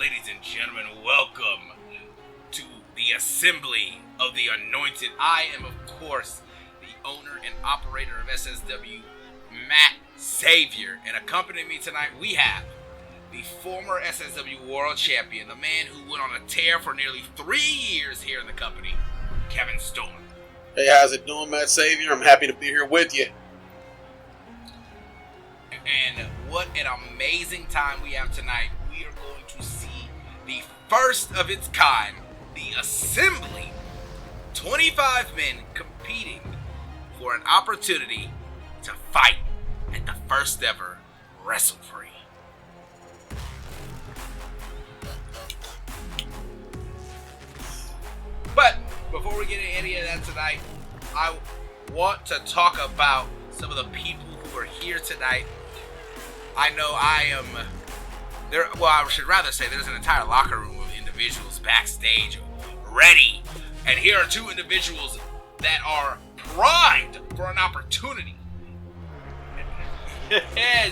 Ladies and gentlemen, welcome to the assembly of the Anointed. I am, of course, the owner and operator of SSW, Matt Savior. And accompanying me tonight, we have the former SSW World Champion, the man who went on a tear for nearly 3 years here in the company, Kevin Storm. Hey, how's it doing, Matt Savior? I'm happy to be here with you. And what an amazing time we have tonight. We are going to see the first of its kind, the assembly. 25 men competing for an opportunity to fight at the first ever Wrestle Free. But before we get into any of that tonight, I want to talk about some of the people who are here tonight. I know I am there. Well, I should rather say there's an entire locker room of individuals backstage ready. And here are two individuals that are primed for an opportunity.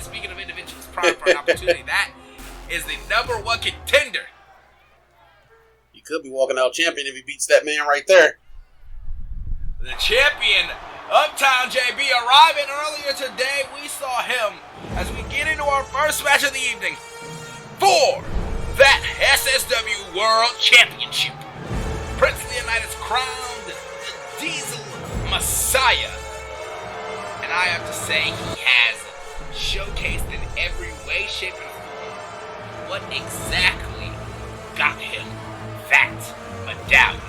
Speaking of individuals primed for an opportunity, that is the number one contender. He could be walking out champion if he beats that man right there. The champion, Uptown JB, arriving earlier today. We saw him as we get into our first match of the evening for that SSW World Championship. Prince Leonidas crowned the Diesel Messiah. And I have to say, he has showcased in every way, shape, and form what exactly got him that medallion.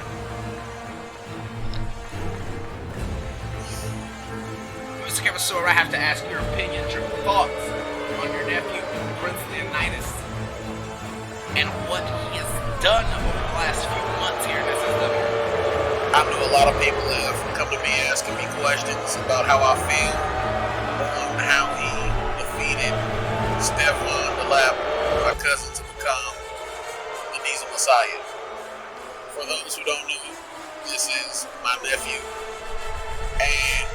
Mr. Kevin Sore, I have to ask your opinions, your thoughts on your nephew, Prince Leonidas, and what he has done over the last few months here in SSW. I know a lot of people have come to me asking me questions about how I feel on how he defeated Stephon DeLap, my cousin, to become the Diesel Messiah. For those who don't know, this is my nephew, and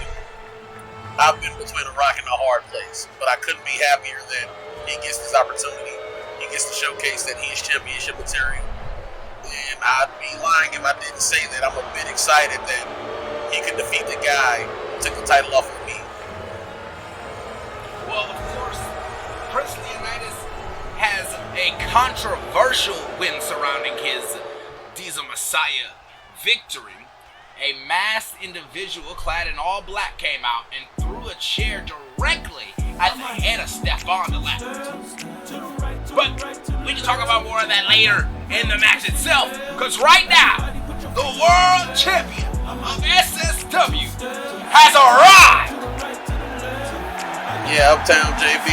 I've been between a rock and a hard place, but I couldn't be happier that he gets this opportunity. He gets to showcase that he is championship material. And I'd be lying if I didn't say that I'm a bit excited that he could defeat the guy who took the title off of me. Well, of course, Prince Leonidas has a controversial win surrounding his Diesel Messiah victory. A masked individual clad in all black came out and threw a chair directly at the head of Stephon DeLap. But we can talk about more of that later in the match itself, because right now, the world champion of SSW has arrived. Yeah, Uptown JB,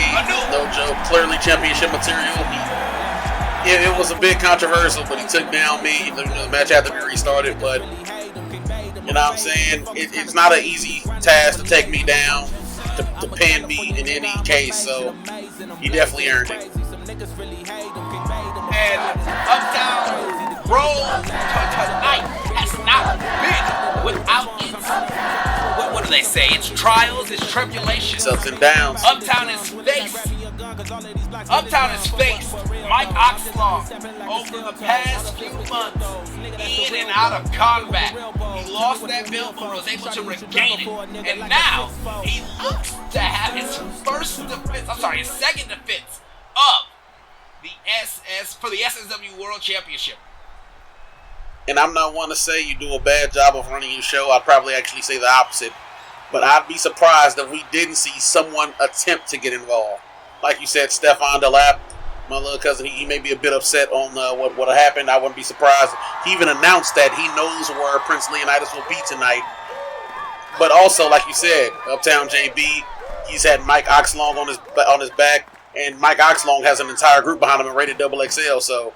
no joke, clearly championship material. It was a bit controversial, but he took down me. The match had to be restarted, but you know what I'm saying? It's not an easy task to take me down, to pin me in any case, so he definitely earned it. And Uptown Road tonight has not been without its, what do they say? Its trials, its tribulations. It's ups and downs. Uptown has faced Mike Oxlong over the past few months, in and out of combat. He lost that belt but was able to regain it. And now he looks to have his second defense of the SSW World Championship. And I'm not one to say you do a bad job of running your show. I'd probably actually say the opposite. But I'd be surprised if we didn't see someone attempt to get involved. Like you said, Stephon DeLap, my little cousin, he may be a bit upset on what happened. I wouldn't be surprised. He even announced that he knows where Prince Leonidas will be tonight. But also, like you said, Uptown JB, he's had Mike Oxlong on his back, and Mike Oxlong has an entire group behind him and rated XXL, so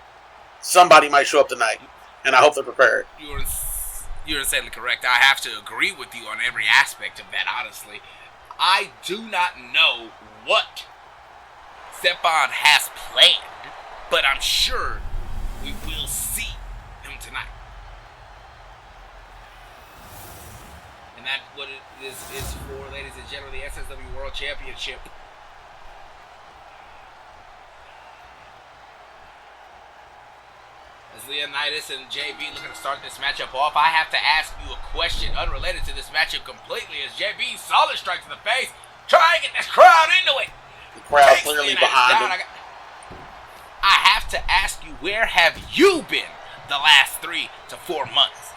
somebody might show up tonight, and I hope they're prepared. You're insanely correct. I have to agree with you on every aspect of that, honestly. I do not know what Stephon has planned, but I'm sure we will see him tonight. And that's what it is for, ladies and gentlemen, the SSW World Championship. Leonidas and JB looking to start this matchup off, I have to ask you a question unrelated to this matchup completely. As JB solid strike to the face, try and get this crowd into it. The crowd clearly behind him. I have to ask you, where have you been the last 3 to 4 months?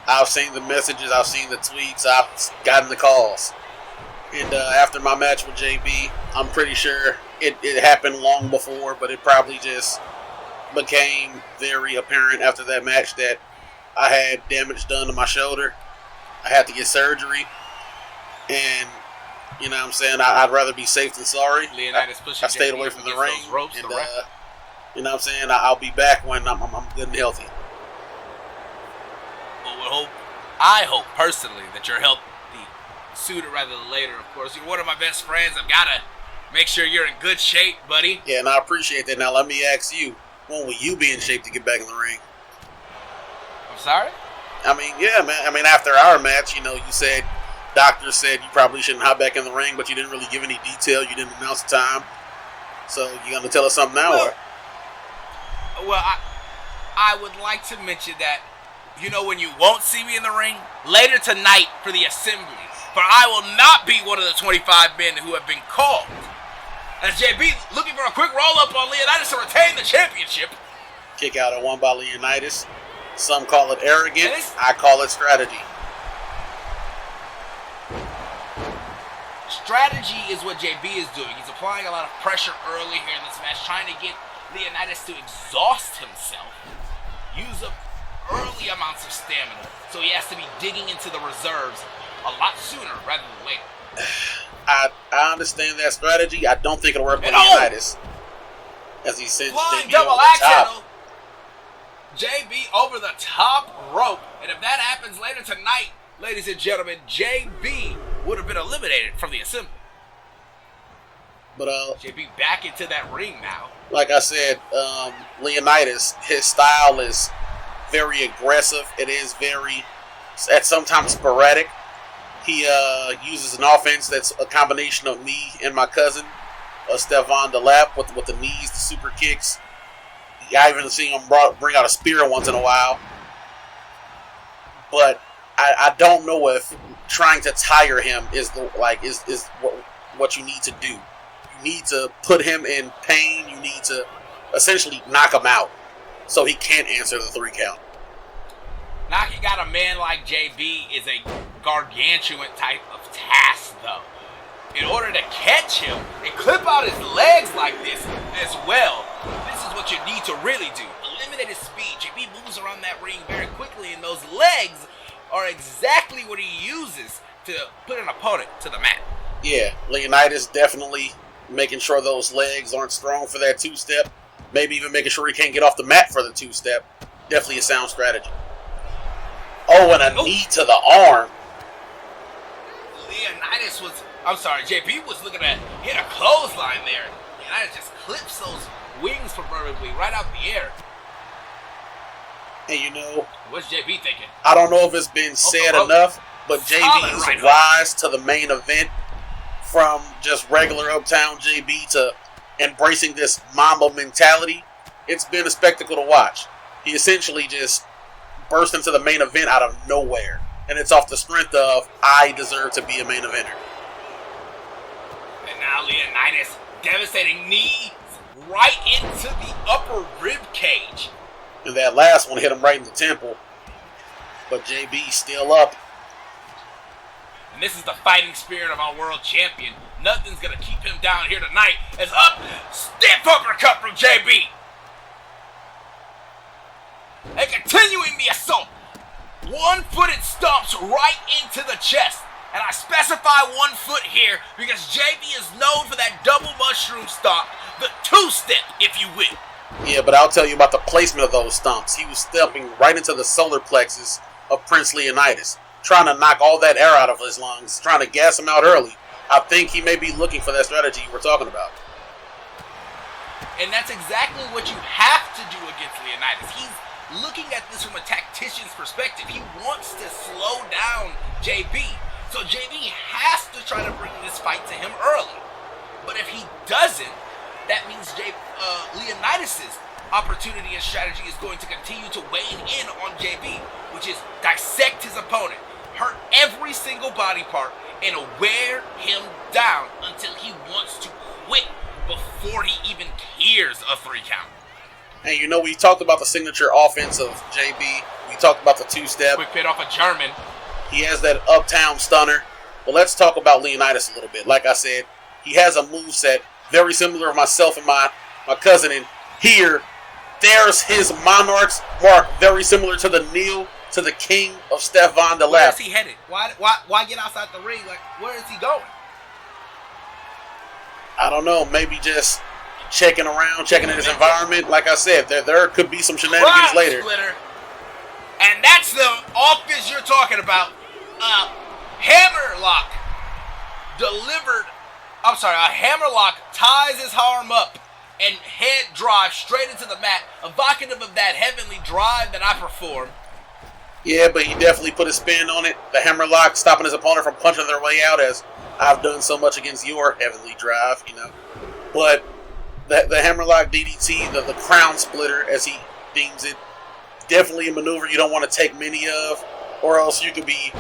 I've seen the messages, I've seen the tweets, I've gotten the calls. And after my match with JB, I'm pretty sure it happened long before, but it probably just became very apparent after that match that I had damage done to my shoulder. I had to get surgery. And, you know what I'm saying, I'd rather be safe than sorry. Leonidas I stayed away from the ring. Ropes, and, you know what I'm saying, I'll be back when I'm good and healthy. Well, I hope personally that you're healthy sooner rather than later, of course. You're one of my best friends. I've got to make sure you're in good shape, buddy. Yeah, and I appreciate that. Now, let me ask you, when will you be in shape to get back in the ring? I'm sorry? I mean, yeah, man. I mean, after our match, you know, you said, doctors said you probably shouldn't hop back in the ring, but you didn't really give any detail. You didn't announce the time. So, you going to tell us something now? Well, I would like to mention that, you know, when you won't see me in the ring, later tonight for the assembly. For I will not be one of the 25 men who have been called. As JB looking for a quick roll-up on Leonidas to retain the championship. Kick out at 1 by Leonidas. Some call it arrogant. I call it strategy. Strategy is what JB is doing. He's applying a lot of pressure early here in this match, trying to get Leonidas to exhaust himself, use up early amounts of stamina, so he has to be digging into the reserves a lot sooner rather than later. I understand that strategy. I don't think it'll work for Leonidas. As he sends flying JB double over axe the top. handle. JB over the top rope. And if that happens later tonight, ladies and gentlemen, JB would have been eliminated from the assembly. But JB back into that ring now. Like I said, Leonidas, his style is very aggressive. It is very, at sometimes sporadic. He uses an offense that's a combination of me and my cousin, Stephon Delap, with the knees, the super kicks. I even seen him bring out a spear once in a while. But I don't know if trying to tire him is what you need to do. You need to put him in pain. You need to essentially knock him out so he can't answer the 3 count. Knocking out a man like JB is a gargantuan type of task, though. In order to catch him and clip out his legs like this as well, this is what you need to really do. Eliminate his speed. JB moves around that ring very quickly, and those legs are exactly what he uses to put an opponent to the mat. Yeah, Leonidas definitely making sure those legs aren't strong for that 2-step. Maybe even making sure he can't get off the mat for the 2-step. Definitely a sound strategy. Oh, and a knee to the arm. JB was looking to hit a clothesline there. Leonidas just clips those wings proverbially right out the air. And you know, what's JB thinking? I don't know if it's been said enough, but JB's rise to the main event from just regular Uptown JB to embracing this Mamba mentality, it's been a spectacle to watch. He essentially just burst into the main event out of nowhere. And it's off the strength of, I deserve to be a main eventer. And now Leonidas, devastating knees right into the upper rib cage. And that last one hit him right in the temple. But JB still up. And this is the fighting spirit of our world champion. Nothing's going to keep him down here tonight. As up, stiff uppercut from JB. And continuing the assault. One-footed stomps right into the chest. And I specify 1 foot here because JB is known for that double mushroom stomp. The 2-step, if you will. Yeah, but I'll tell you about the placement of those stomps. He was stepping right into the solar plexus of Prince Leonidas, trying to knock all that air out of his lungs, trying to gas him out early. I think he may be looking for that strategy you were talking about. And that's exactly what you have to do against Leonidas. He's looking at this from a tactician's perspective. He wants to slow down JB. So JB has to try to bring this fight to him early. But if he doesn't, that means Leonidas Leonidas' opportunity and strategy is going to continue to weigh in on JB, which is dissect his opponent, hurt every single body part, and wear him down until he wants to quit before he even hears a 3 count. And you know, we talked about the signature offense of JB. We talked about the 2-step. Quick pit off a German. He has that uptown stunner. But let's talk about Leonidas a little bit. Like I said, he has a moveset very similar to myself and my cousin. And here, there's his Monarch's mark, very similar to the kneel to the king of Stefan the Where Lap. is he headed? Why get outside the ring? Like, where is he going? I don't know. Maybe just checking around, checking in his environment. Like I said, there could be some shenanigans Crowd later. Splitter. And that's the offense you're talking about. Hammerlock delivered. I'm sorry, a hammerlock ties his arm up and head drive straight into the mat, evocative of that heavenly drive that I perform. Yeah, but he definitely put a spin on it. The hammerlock stopping his opponent from punching their way out, as I've done so much against your heavenly drive, you know. But the hammerlock DDT, the crown splitter, as he deems it, definitely a maneuver you don't want to take many of, or else you could be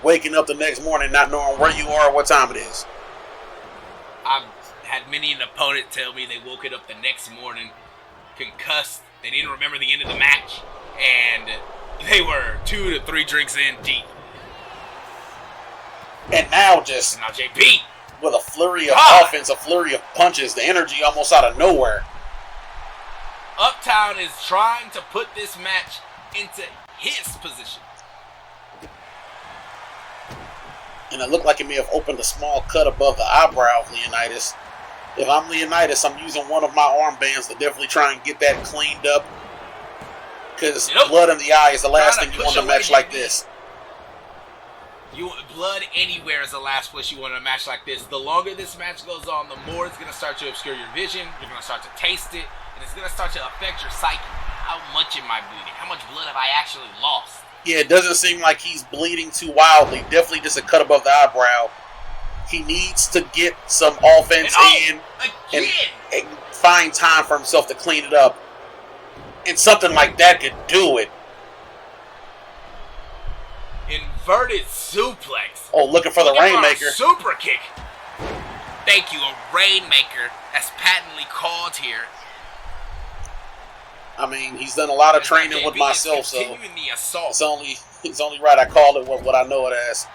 waking up the next morning not knowing where you are or what time it is. I've had many an opponent tell me they woke it up the next morning concussed. They didn't remember the end of the match, and they were 2 to 3 drinks in deep. And now JB with a flurry of offense, a flurry of punches, the energy almost out of nowhere. Uptown is trying to put this match into his position. And it looked like it may have opened a small cut above the eyebrow of Leonidas. If I'm Leonidas, I'm using one of my armbands to definitely try and get that cleaned up. Because blood in the eye is the last thing you want in a match like this. You want blood anywhere is the last place you want in a match like this. The longer this match goes on, the more it's going to start to obscure your vision. You're going to start to taste it. And it's going to start to affect your psyche. How much am I bleeding? How much blood have I actually lost? Yeah, it doesn't seem like he's bleeding too wildly. Definitely just a cut above the eyebrow. He needs to get some offense in and find time for himself to clean it up. And something like that could do it. Inverted suplex. Oh, looking for the Rainmaker. Super kick. Thank you, a Rainmaker, as patently called here. I mean, he's done a lot of training with myself, so the assault. it's only right I call it what I know it as.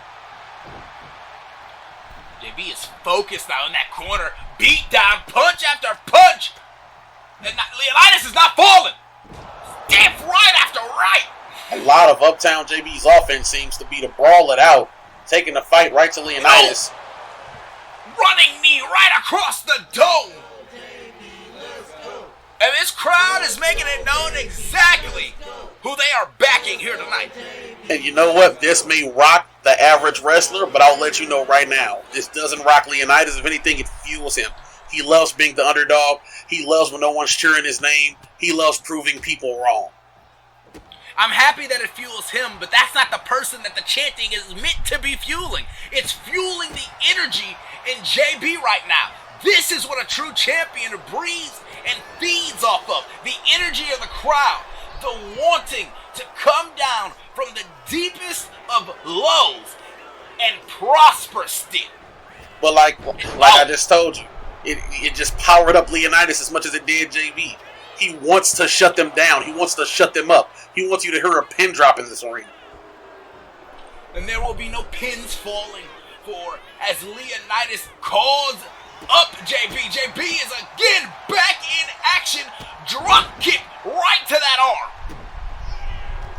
JB is focused now in that corner. Beat down, punch after punch. And Leonidas is not falling. Step right after right. A lot of Uptown JB's offense seems to be to brawl it out, taking the fight right to Leonidas. Running knee right across the dome. And this crowd is making it known exactly who they are backing here tonight. And you know what? This may rock the average wrestler, but I'll let you know right now. This doesn't rock Leonidas. If anything, it fuels him. He loves being the underdog. He loves when no one's cheering his name. He loves proving people wrong. I'm happy that it fuels him, but that's not the person that the chanting is meant to be fueling. It's fueling the energy in JB right now. This is what a true champion breathes and feeds off of. The energy of the crowd. The wanting to come down from the deepest of lows and prosper still. But like I just told you, it just powered up Leonidas as much as it did JB. He wants to shut them down. He wants to shut them up. He wants you to hear a pin drop in this arena. And there will be no pins falling for as Leonidas calls up JB. JB is again back in action. Drop kick right to that arm.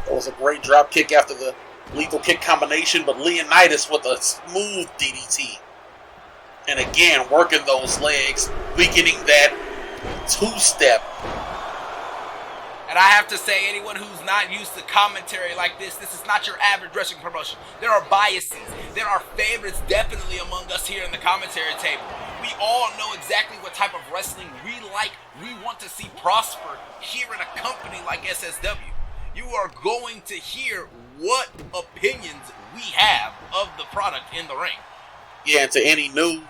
It was a great drop kick after the lethal kick combination, but Leonidas with a smooth DDT. And again, working those legs, weakening that 2-step. And I have to say, anyone who's not used to commentary like this is not your average wrestling promotion. There are biases. There are favorites definitely among us here in the commentary table. We all know exactly what type of wrestling we like, we want to see prosper here in a company like SSW. You are going to hear what opinions we have of the product in the ring. Yeah, and to any new,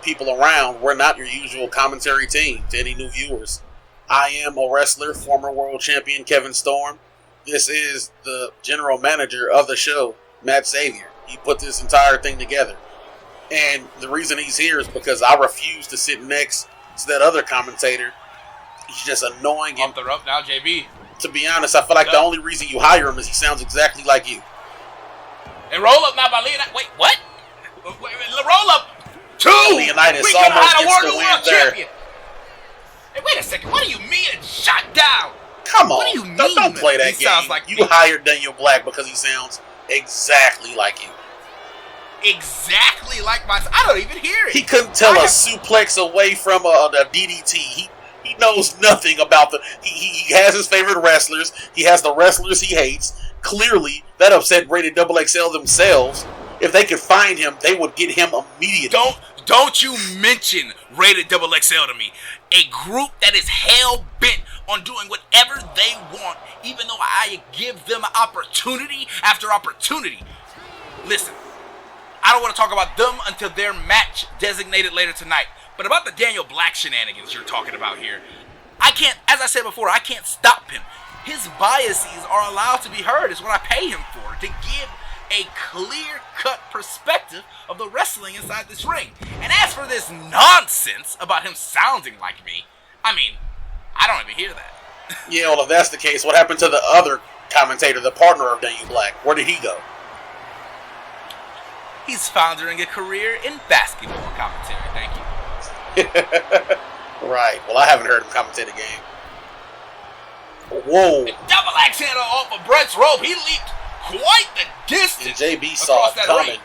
people around, we're not your usual commentary team. To any new viewers, I am a wrestler, former world champion Kevin Storm. This is the general manager of the show, Matt Xavier. He put this entire thing together. And the reason he's here is because I refuse to sit next to that other commentator. He's just annoying. Off the rope now, JB. To be honest, I feel like the only reason you hire him is he sounds exactly like you. And roll up now by Leonidas. Wait, what? Wait, roll up. 2. Leonidas almost gets the win there. Hey, wait a second. What do you mean it's shot down? Come on. What do you mean? Don't play that he game. Sounds like you me. hired Daniel Black because he sounds exactly like you. Exactly like myself. I don't even hear it. He couldn't tell a suplex away from a DDT. He knows nothing about the... He has his favorite wrestlers. He has the wrestlers he hates. Clearly, that upset Rated XXL themselves. If they could find him, they would get him immediately. Don't you mention Rated XXL to me. A group that is hell-bent on doing whatever they want, even though I give them opportunity after opportunity. Listen, I don't want to talk about them until their match designated later tonight. But about the Daniel Black shenanigans you're talking about here, I can't, as I said before, I can't stop him. His biases are allowed to be heard, is what I pay him for, to give a clear-cut perspective of the wrestling inside this ring. And as for this nonsense about him sounding like me, I mean, I don't even hear that. Yeah, well, if that's the case, what happened to the other commentator, the partner of Daniel Black? Where did he go? He's foundering a career in basketball commentary, thank you. Right. Well, I haven't heard him commentate a game. Whoa. A double axe handle off of Brett's rope. He leaped quite the distance. And JB saw it coming. ring.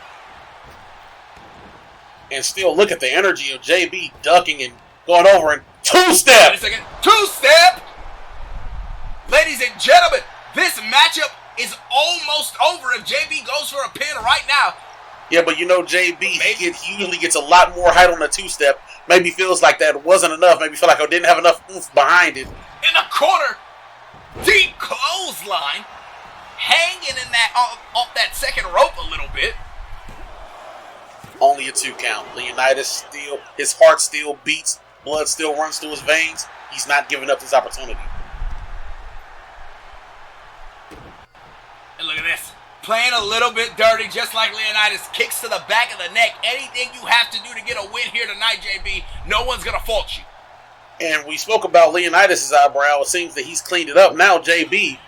And still, look at the energy of JB ducking and going over and two-step. Wait a second. Two-step. Ladies and gentlemen, this matchup is almost over if JB goes for a pin right now. Yeah, but you know JB, he usually gets a lot more height on the two-step. Maybe feels like that wasn't enough. Maybe feel like I didn't have enough oomph behind it. In the corner, deep clothesline, hanging in that off that second rope a little bit. Only a 2 count. Leonidas still, his heart still beats, blood still runs through his veins. He's not giving up this opportunity. And look at this. Playing a little bit dirty, just like Leonidas. Kicks to the back of the neck. Anything you have to do to get a win here tonight, JB, no one's going to fault you. And we spoke about Leonidas' eyebrow. It seems that he's cleaned it up. Now JB.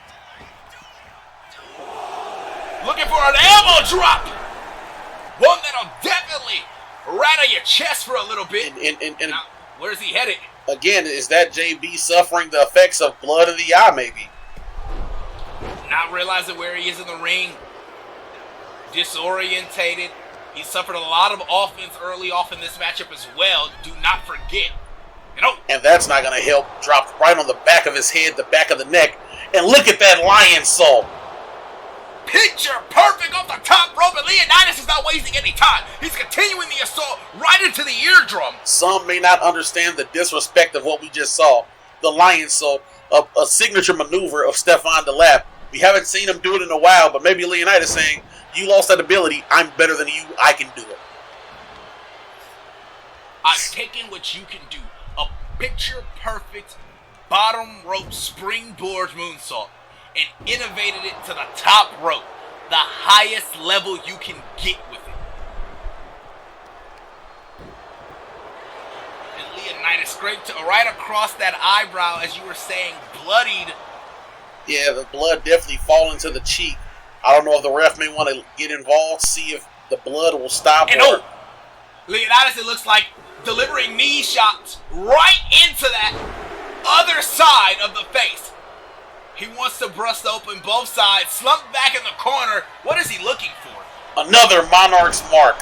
Looking for an elbow drop. One that'll definitely rattle your chest for a little bit. And now, where's he headed? Again, is that JB suffering the effects of blood in the eye, maybe? Not realizing where he is in the ring. Disorientated. He suffered a lot of offense early off in this matchup as well. Do not forget. And that's not going to help. Drop right on the back of his head, the back of the neck. And look at that lion salt. Picture perfect off the top rope, and Leonidas is not wasting any time. He's continuing the assault right into the eardrum. Some may not understand the disrespect of what we just saw. The lion salt, a signature maneuver of Stefan DeLap. We haven't seen him do it in a while, but maybe Leonidas saying, you lost that ability, I'm better than you, I can do it. I've taken what you can do. A picture-perfect bottom rope springboard moonsault and innovated it to the top rope, the highest level you can get with it. And Leonidas scraped right across that eyebrow, as you were saying, bloodied. Yeah, the blood definitely falling to the cheek. I don't know if the ref may want to get involved, see if the blood will stop. And Leonidas, it looks like, delivering knee shots right into that other side of the face. He wants to bust open both sides, slumped back in the corner. What is he looking for? Another Monarch's mark.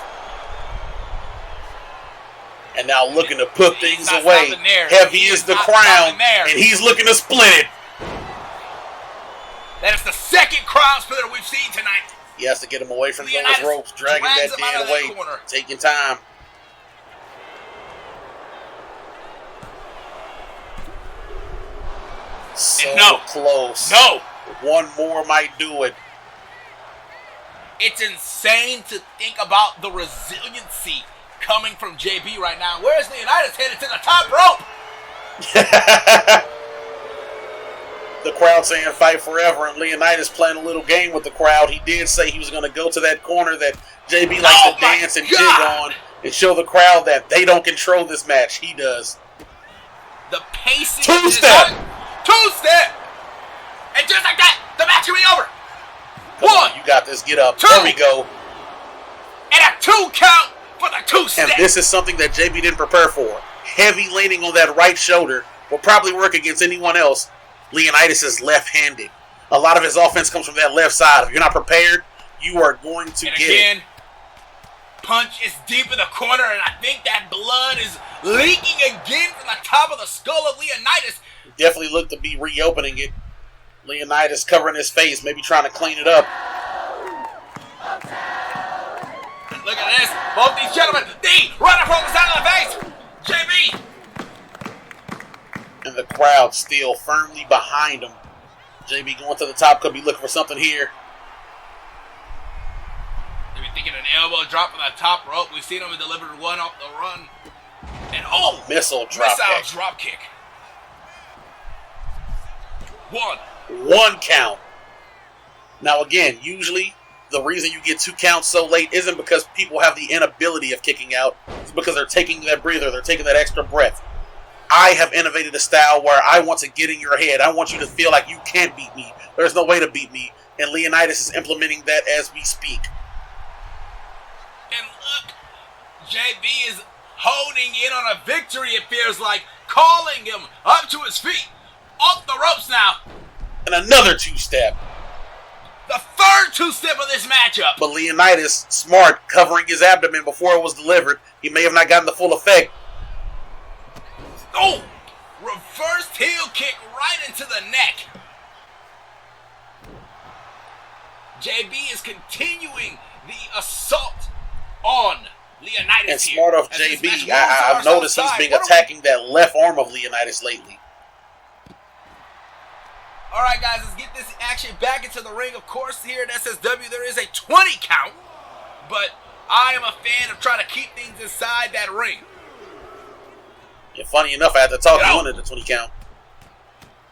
And now looking to put things away. Heavy is the crown, and he's looking to split it. That is the second crown splitter we've seen tonight. He has to get him away from those ropes, dragging that dead weight, taking time. So close. No. One more might do it. It's insane to think about the resiliency coming from JB right now. Where's Leonidas headed to the top rope? crowd saying fight forever, and Leonidas playing a little game with the crowd. He did say he was going to go to that corner that JB likes to dance and jig on and show the crowd that they don't control this match. He does. The pacing. Two-step. Two-step. And just like that, the match will be over. Come on, you got this. Get up. Two. There we go. And a 2 count for the two-step. And this is something that JB didn't prepare for. Heavy leaning on that right shoulder will probably work against anyone else. Leonidas is left-handed. A lot of his offense comes from that left side. If you're not prepared, you are going to get it. Punch is deep in the corner, and I think that blood is leaking again from the top of the skull of Leonidas. Definitely look to be reopening it. Leonidas covering his face, maybe trying to clean it up. Look at this. Both these gentlemen, right from the side of the face. JB. And the crowd still firmly behind him. JB going to the top, could be looking for something here. Maybe thinking an elbow drop from the top rope. We've seen him deliver one off the run. And missile drop kick. One count. Now again, usually the reason you get 2 counts so late isn't because people have the inability of kicking out. It's because they're taking that breather. They're taking that extra breath. I have innovated a style where I want to get in your head. I want you to feel like you can't beat me. There's no way to beat me. And Leonidas is implementing that as we speak. And look, JB is holding in on a victory, it feels like, calling him up to his feet. Off the ropes now. And another 2-step. The third 2-step of this matchup. But Leonidas, smart, covering his abdomen before it was delivered. He may have not gotten the full effect. Reversed heel kick right into the neck. JB is continuing the assault on Leonidas. And smart of JB, I've noticed he's been attacking that left arm of Leonidas lately. All right, guys, let's get this action back into the ring. Of course, here at SSW, there is a 20 count, but I am a fan of trying to keep things inside that ring. Yeah, funny enough, I had to talk you into the 20 count.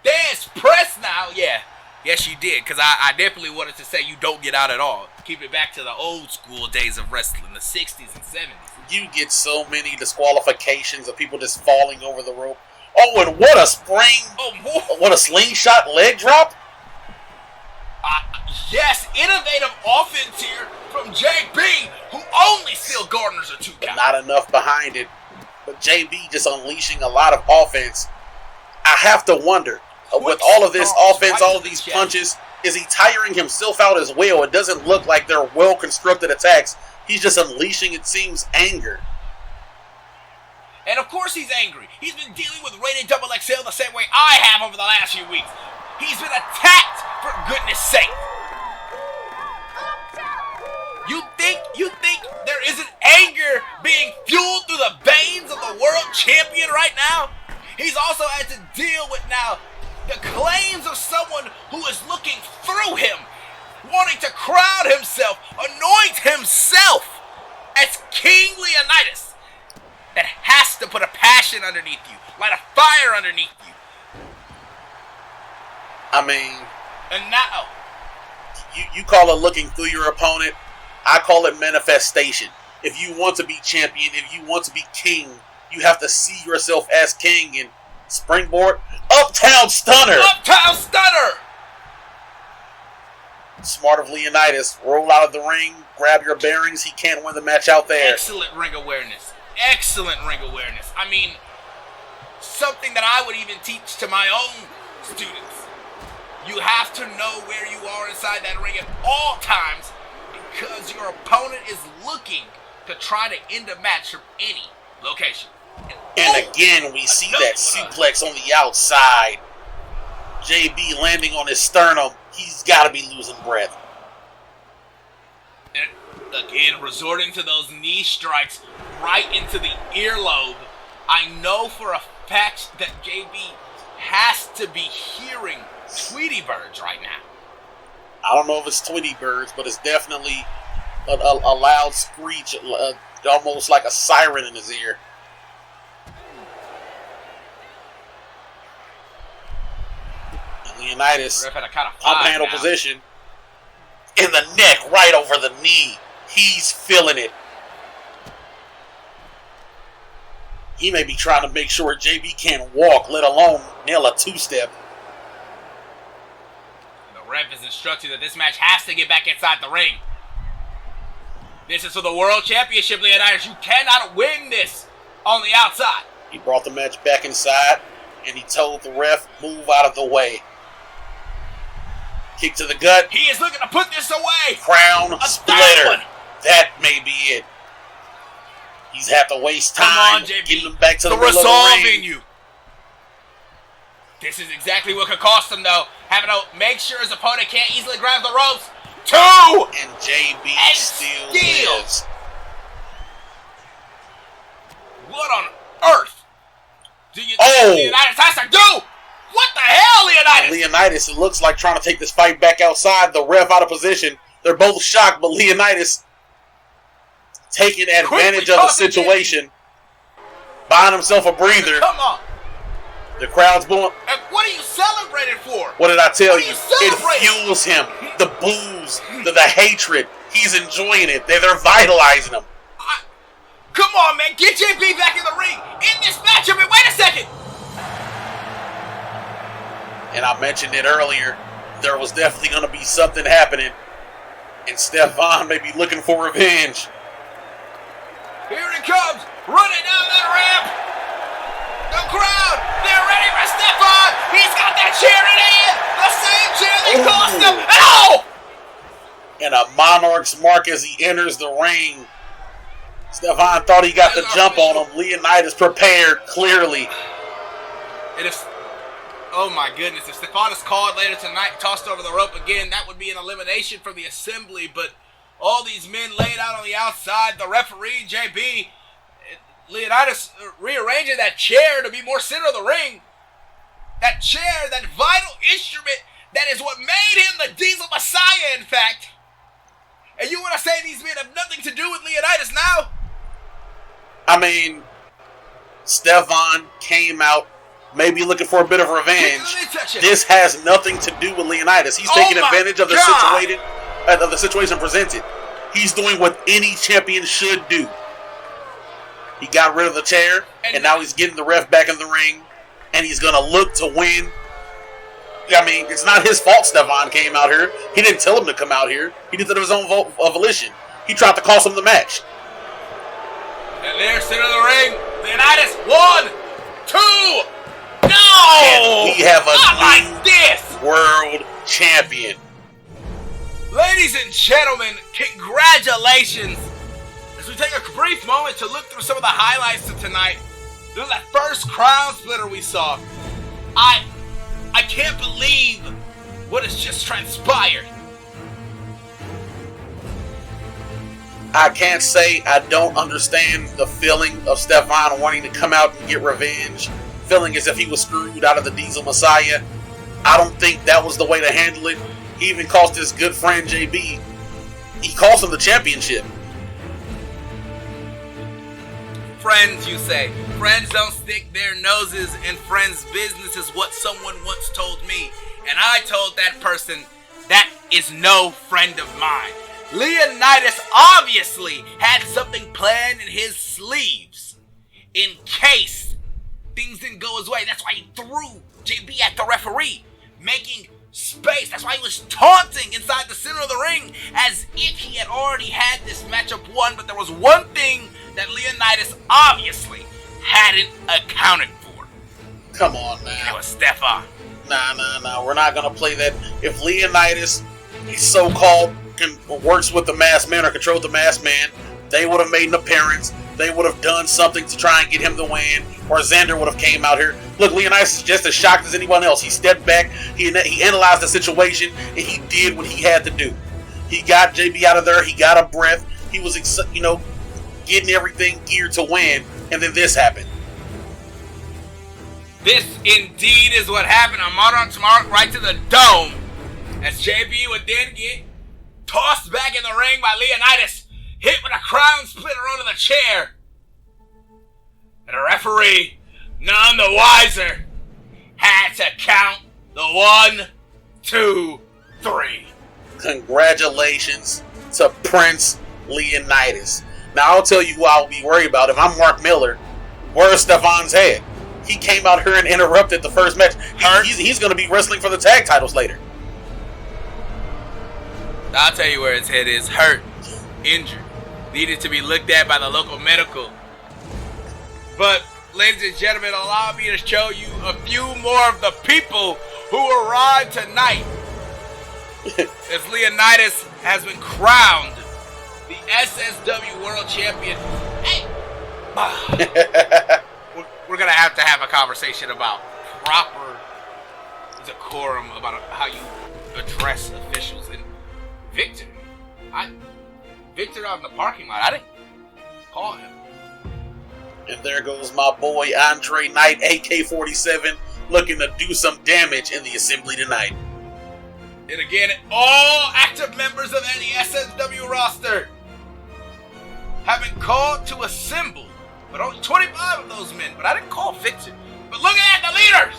There's press now, yeah. Yes, you did, because I definitely wanted to say you don't get out at all. Keep it back to the old school days of wrestling, the 60s and 70s. You get so many disqualifications of people just falling over the rope. Oh, and what a spring. What a slingshot leg drop. Yes, innovative offense here from JB, who only still garners a 2 count. Not enough behind it. But JB just unleashing a lot of offense. I have to wonder, with all of this offense, all of these punches, is he tiring himself out as well? It doesn't look like they're well-constructed attacks. He's just unleashing, it seems, anger. And of course he's angry. He's been dealing with rated double XL the same way I have over the last few weeks. He's been attacked, for goodness sake. You think there isn't anger being fueled through the veins of the world champion right now? He's also had to deal with now the claims of someone who is looking through him, wanting to crowd himself, anoint himself as King Leonidas. That has to put a passion underneath you, light a fire underneath you. I mean, and now you call it looking through your opponent. I call it manifestation. If you want to be champion, if you want to be king, you have to see yourself as king. And springboard, Uptown Stunner. Uptown Stunner. Smart of Leonidas. Roll out of the ring, grab your bearings. He can't win the match out there. Excellent ring awareness. Excellent ring awareness. I mean, something that I would even teach to my own students. You have to know where you are inside that ring at all times, because your opponent is looking to try to end a match from any location. And again, we see that suplex on the outside. JB landing on his sternum. He's got to be losing breath. And again, resorting to those knee strikes right into the earlobe. I know for a fact that JB has to be hearing Tweety Birds right now. I don't know if it's Tweety Birds, but it's definitely a loud screech, almost like a siren in his ear. And Leonidas, Ref had a count of pump 5 handle now. position. In the neck, right over the knee. He's feeling it. He may be trying to make sure JB can't walk, let alone nail a two-step. The ref is instructed that this match has to get back inside the ring. This is for the World Championship, Leonidas. You cannot win this on the outside. He brought the match back inside, and he told the ref, move out of the way. Kick to the gut. He is looking to put this away. Crown A splitter. one. That may be it. He's had to waste time Come on, JB. getting him back to the The middle of resolve the ring. in you. This is exactly what could cost him, though. Having to make sure his opponent can't easily grab the ropes. 2! And JB And still still. lives. What on earth do you Oh. think Leonidas has to do? What the hell, Leonidas? Leonidas, it looks like trying to take this fight back outside. The ref out of position. They're both shocked, but Leonidas taking advantage of the situation, buying himself a breather. Come on. The crowd's booing. And what are you celebrating for? What did I tell What are you? you It celebrating? fuels him. The booze, the hatred. He's enjoying it. They're vitalizing him. Come on, man. Get JB back in the ring. In this match. I mean, wait a second. And I mentioned it earlier. There was definitely going to be something happening. And Stefan may be looking for revenge. Here he comes. Running down that ramp. The crowd. They're ready for Stefan. He's got that chair in hand. The same chair that cost him. Ow! And a Monarch's mark as he enters the ring. Stefan thought he got the jump on him. Leonidas prepared clearly. And if, oh my goodness, if Stefan is called later tonight, tossed over the rope again, that would be an elimination from the assembly. But all these men laid out on the outside, the referee, JB, Leonidas rearranging that chair to be more center of the ring. That chair, that vital instrument, that is what made him the Diesel Messiah, in fact. And you want to say these men have nothing to do with Leonidas now? I mean, Stefan came out maybe looking for a bit of revenge. This has nothing to do with Leonidas. He's taking advantage of the situation presented. He's doing what any champion should do. He got rid of the chair, and now he's getting the ref back in the ring, and he's going to look to win. I mean, it's not his fault Stefan came out here. He didn't tell him to come out here. He did it of his own volition. He tried to cost him the match. And there, center of the ring, Leonidas, 1, 2, no! And we have a not new like this! world champion. Ladies and gentlemen, congratulations! As we take a brief moment to look through some of the highlights of tonight, this is that first crown splitter we saw. I can't believe what has just transpired. I can't say I don't understand the feeling of Stefan wanting to come out and get revenge, feeling as if he was screwed out of the Diesel Messiah. I don't think that was the way to handle it. He even cost his good friend JB. He cost him the championship. Friends, you say. Friends don't stick their noses in friends' business is what someone once told me. And I told that person, that is no friend of mine. Leonidas obviously had something planned in his sleeves in case things didn't go his way. That's why he threw JB at the referee, making space. That's why he was taunting inside the center of the ring as if he had already had this matchup won. But there was one thing that Leonidas obviously hadn't accounted for. Come on, man. And it was Stefan. Nah. We're not going to play that. If Leonidas, so-called, works with the masked man or controlled the masked man, they would have made an appearance. They would have done something to try and get him to win. Or Xander would have came out here. Look, Leonidas is just as shocked as anyone else. He stepped back. He analyzed the situation, and he did what he had to do. He got JB out of there. He got a breath. He was, getting everything geared to win. And then this happened. This indeed is what happened on Monarch's mark right to the dome. As JB would then get tossed back in the ring by Leonidas, hit with a crown splitter onto the chair. And the referee, none the wiser, had to count The 1, 2, 3. Congratulations to Prince Leonidas. Now, I'll tell you who I'll be worried about. If I'm Mark Miller, where's Stefan's head? He came out here and interrupted the first match. He's going to be wrestling for the tag titles later. I'll tell you where his head is. Hurt. Injured. Needed to be looked at by the local medical. But, ladies and gentlemen, allow me to show you a few more of the people who arrived tonight. As Leonidas has been crowned the SSW World Champion. Hey! We're going to have a conversation about proper decorum, about how you address officials. And Victor out in the parking lot, I didn't call him. And there goes my boy Andre Knight, AK-47, looking to do some damage in the assembly tonight. And again, all active members of any SSW roster have been called to assemble. But only 25 of those men. But I didn't call Victor. But look at the leaders!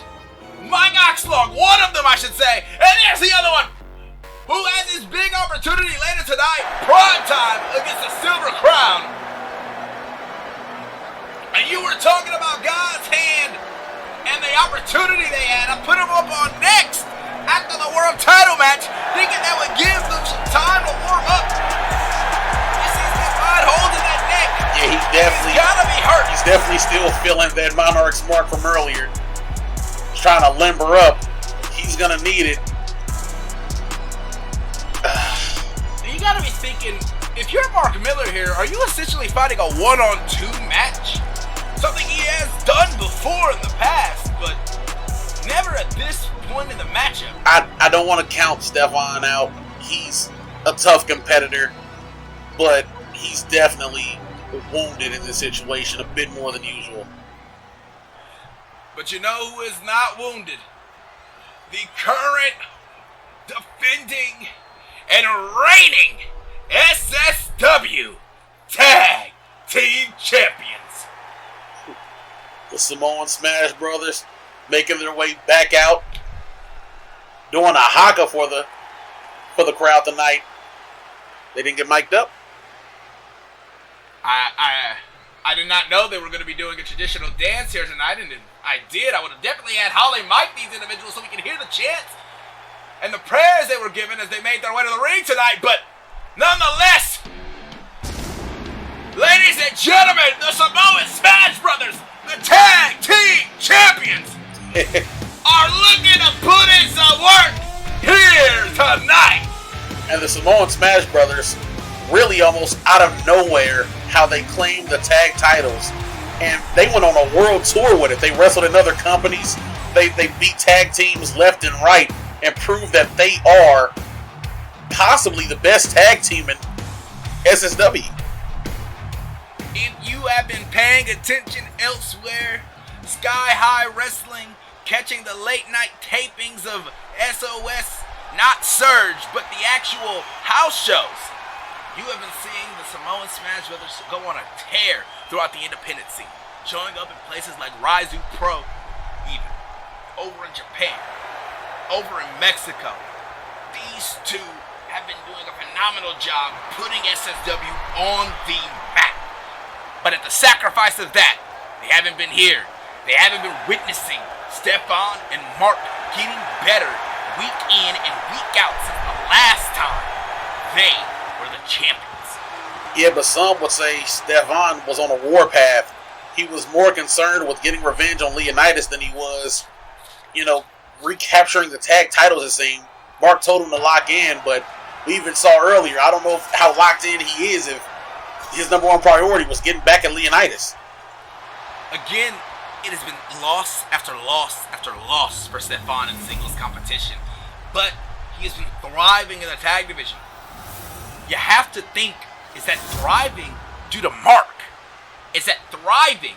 Mike Oxlong, one of them I should say. And there's the other one, who has his big opportunity later tonight, prime time against the Silver Crown. And you were talking about God's hand and the opportunity they had. I put him up on next after the world title match, thinking that would give them some time to warm up. This is the fine holding that neck. Yeah, he's gotta be hurt. He's definitely still feeling that Monarch's mark from earlier. He's trying to limber up. He's gonna need it. You gotta be thinking, if you're Mark Miller here, are you essentially fighting a 1-on-2 match? Something he has done before in the past, but never at this point in the matchup. I don't want to count Stefan out. He's a tough competitor, but he's definitely wounded in this situation a bit more than usual. But you know who is not wounded? The current defending and reigning SSW Tag Team Champions. The Samoan Smash Brothers making their way back out, doing a haka for the crowd tonight. They didn't get mic'd up. I did not know they were going to be doing a traditional dance here tonight, and if I did, I would have definitely had Holly mic these individuals so we could hear the chants and the prayers they were given as they made their way to the ring tonight. But nonetheless, ladies and gentlemen, the Samoan Smash Brothers, the Tag Team Champions, are looking to put in some work here tonight. And the Samoan Smash Brothers, really almost out of nowhere, how they claimed the tag titles. And they went on a world tour with it. They wrestled in other companies. They beat tag teams left and right and proved that they are possibly the best tag team in SSW. If you have been paying attention elsewhere, Sky High Wrestling, catching the late night tapings of SOS, not Surge, but the actual house shows, you have been seeing the Samoan Smash Brothers go on a tear throughout the independent scene, showing up in places like Raizu Pro, even over in Japan, over in Mexico. These two have been doing a phenomenal job putting SSW on the map. But at the sacrifice of that, they haven't been here. They haven't been witnessing Stefan and Mark getting better week in and week out since the last time they were the champions. Yeah, but some would say Stefan was on a warpath. He was more concerned with getting revenge on Leonidas than he was, recapturing the tag titles, it seemed. Mark told him to lock in, but we even saw earlier, I don't know how locked in he is if his number one priority was getting back at Leonidas. Again, it has been loss after loss after loss for Stefan in singles competition, but he has been thriving in the tag division. You have to think, is that thriving due to Mark? Is that thriving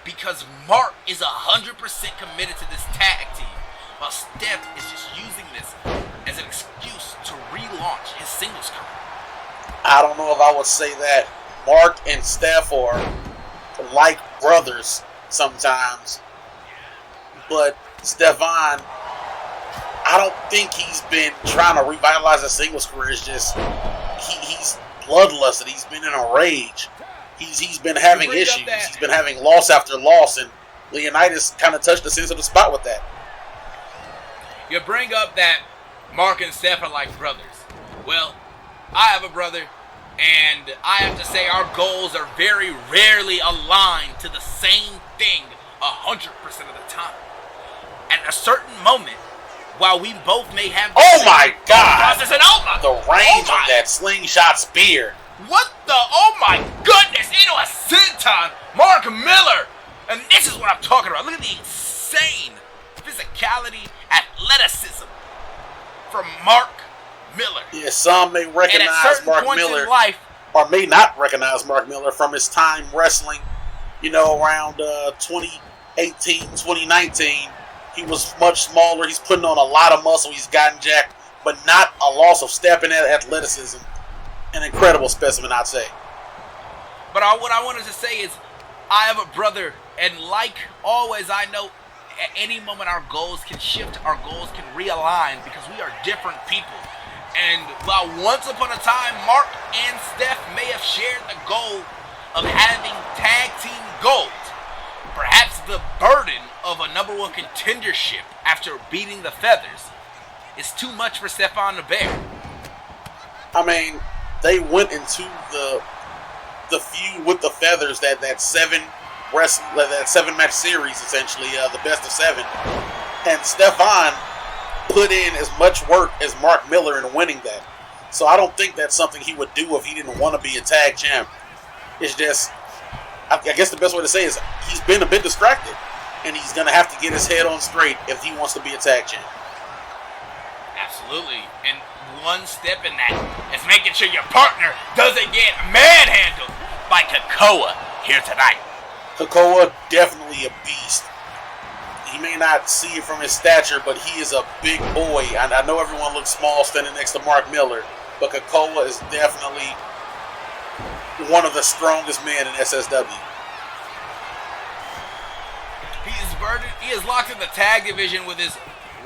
because Mark is 100% committed to this tag team, while Steph is just using this as an excuse to relaunch his singles career? I don't know if I would say that. Mark and Steph are like brothers sometimes, but Stefan I don't think he's been trying to revitalize his singles career. It's just he's bloodlusted. He's been in a rage. He's been having issues. He's been having loss after loss, and Leonidas kind of touched the sensitive spot with that. You bring up that Mark and Steph are like brothers. Well, I have a brother, and I have to say our goals are very rarely aligned to the same thing 100% of the time. At a certain moment, while we both may have the oh my God! process and the range of that slingshot spear. What the? Oh my goodness! Into a senton, Mark Miller, and this is what I'm talking about. Look at the insane physicality, athleticism from Mark Miller. Yeah, some may recognize Mark Miller, or may not recognize Mark Miller from his time wrestling. You know, around 2018, 2019. He was much smaller. He's putting on a lot of muscle. He's gotten jacked, but not a loss of step in athleticism. An incredible specimen, I'd say. But what I wanted to say is, I have a brother, and like always, I know at any moment our goals can shift, our goals can realign, because we are different people. And while once upon a time, Mark and Steph may have shared the goal of having tag team gold, perhaps the burden of a number one contendership after beating the Feathers is too much for Stephon to bear. I mean, they went into the feud with the Feathers, that seven match series, essentially, the best of seven, and Stephon put in as much work as Mark Miller in winning that. So I don't think that's something he would do if he didn't want to be a tag champ. It's just, I guess the best way to say is he's been a bit distracted, and he's going to have to get his head on straight if he wants to be a tag champ. Absolutely. And one step in that is making sure your partner doesn't get manhandled by Kakoa here tonight. Kakoa, definitely a beast. He may not see it from his stature, but he is a big boy. I know everyone looks small standing next to Mark Miller, but Kakoa is definitely one of the strongest men in SSW. He is locked in the tag division with his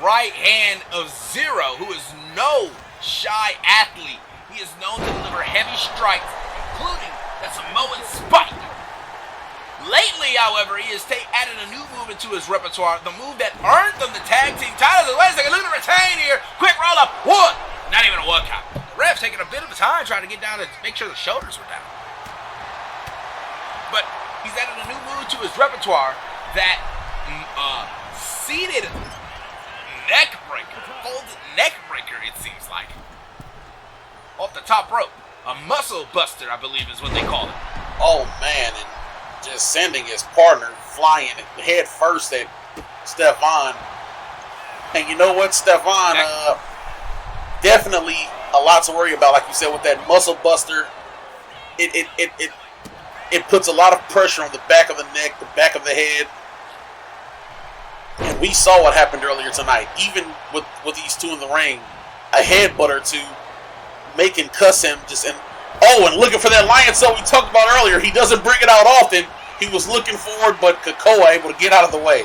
right hand of Zero, who is no shy athlete. He is known to deliver heavy strikes, including the Samoan spike. Lately, however, he has added a new move into his repertoire, the move that earned them the tag team titles. Wait a second, look at the retain here. Quick roll up, one. Not even a one count. The ref's taking a bit of time trying to get down to make sure the shoulders were down. But he's added a new move to his repertoire that seated neck breaker, folded neck breaker, it seems like, off the top rope. A muscle buster, I believe is what they call it. Oh man, and just sending his partner flying head first at Stephon. And you know what, Stephon, definitely a lot to worry about. Like you said, with that muscle buster, it puts a lot of pressure on the back of the neck, the back of the head. And we saw what happened earlier tonight. Even with these two in the ring, a headbutt or two making cuss him just and looking for that lion cell we talked about earlier. He doesn't bring it out often. He was looking forward, but Kakoa able to get out of the way.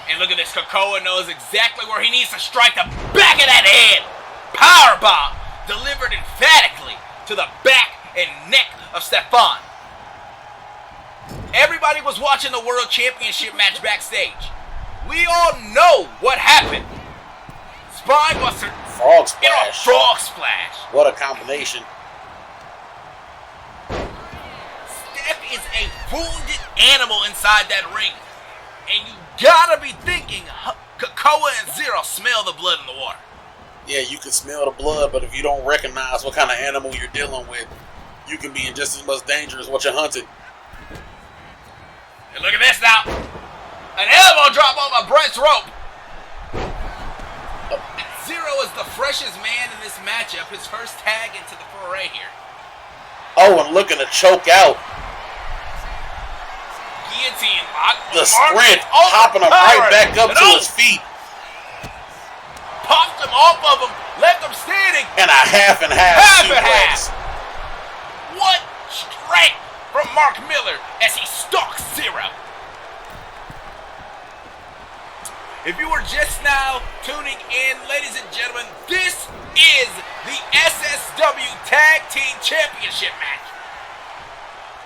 And look at this. Kakoa knows exactly where he needs to strike the back of that head. Powerbomb delivered emphatically to the back and neck of Stephon. Everybody was watching the World Championship match backstage. We all know what happened. Spinebuster. Frog splash. Frog splash. What a combination. Steph is a wounded animal inside that ring. And you gotta be thinking Kakoa and Zero smell the blood in the water. Yeah, you can smell the blood, but if you don't recognize what kind of animal you're dealing with, you can be in just as much danger as what you're hunting. And look at this now. An elbow drop on the Brett's rope. Zero is the freshest man in this matchup. His first tag into the foray here. Oh, and looking to choke out. Guillotine lock. The sprint, hopping him right back up to his feet. Popped him off of him, left him standing. And a half and half suplex. What strength from Mark Miller as he stalks Zero. If you were just now tuning in, ladies and gentlemen, this is the SSW Tag Team Championship match.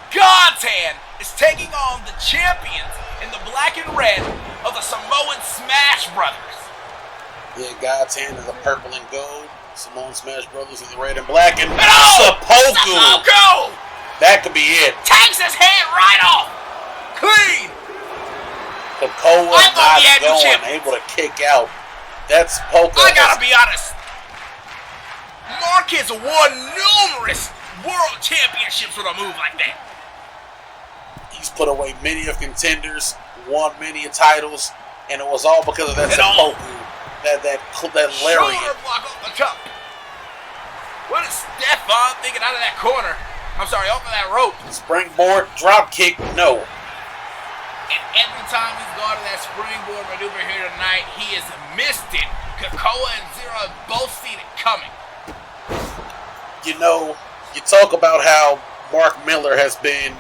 God's Hand is taking on the champions in the black and red of the Samoan Smash Brothers. Yeah, God's Hand in the purple and gold. Samoan Smash Brothers in the red and black. And Seppuku! That could be it. Takes his hand right off. Clean. Kokoa not going, able to kick out. That's Seppuku. I gotta be honest. Mark has won numerous world championships with a move like that. He's put away many of contenders, won many titles, and it was all because of that Seppuku. That lariat. Shoulder block off the top. What is Stefan thinking out of that corner? I'm sorry, off of that rope. Springboard, drop kick, no. And every time he's gone to that springboard maneuver here tonight, he has missed it. Kokoa and Zero have both seen it coming. You know, you talk about how Mark Miller has been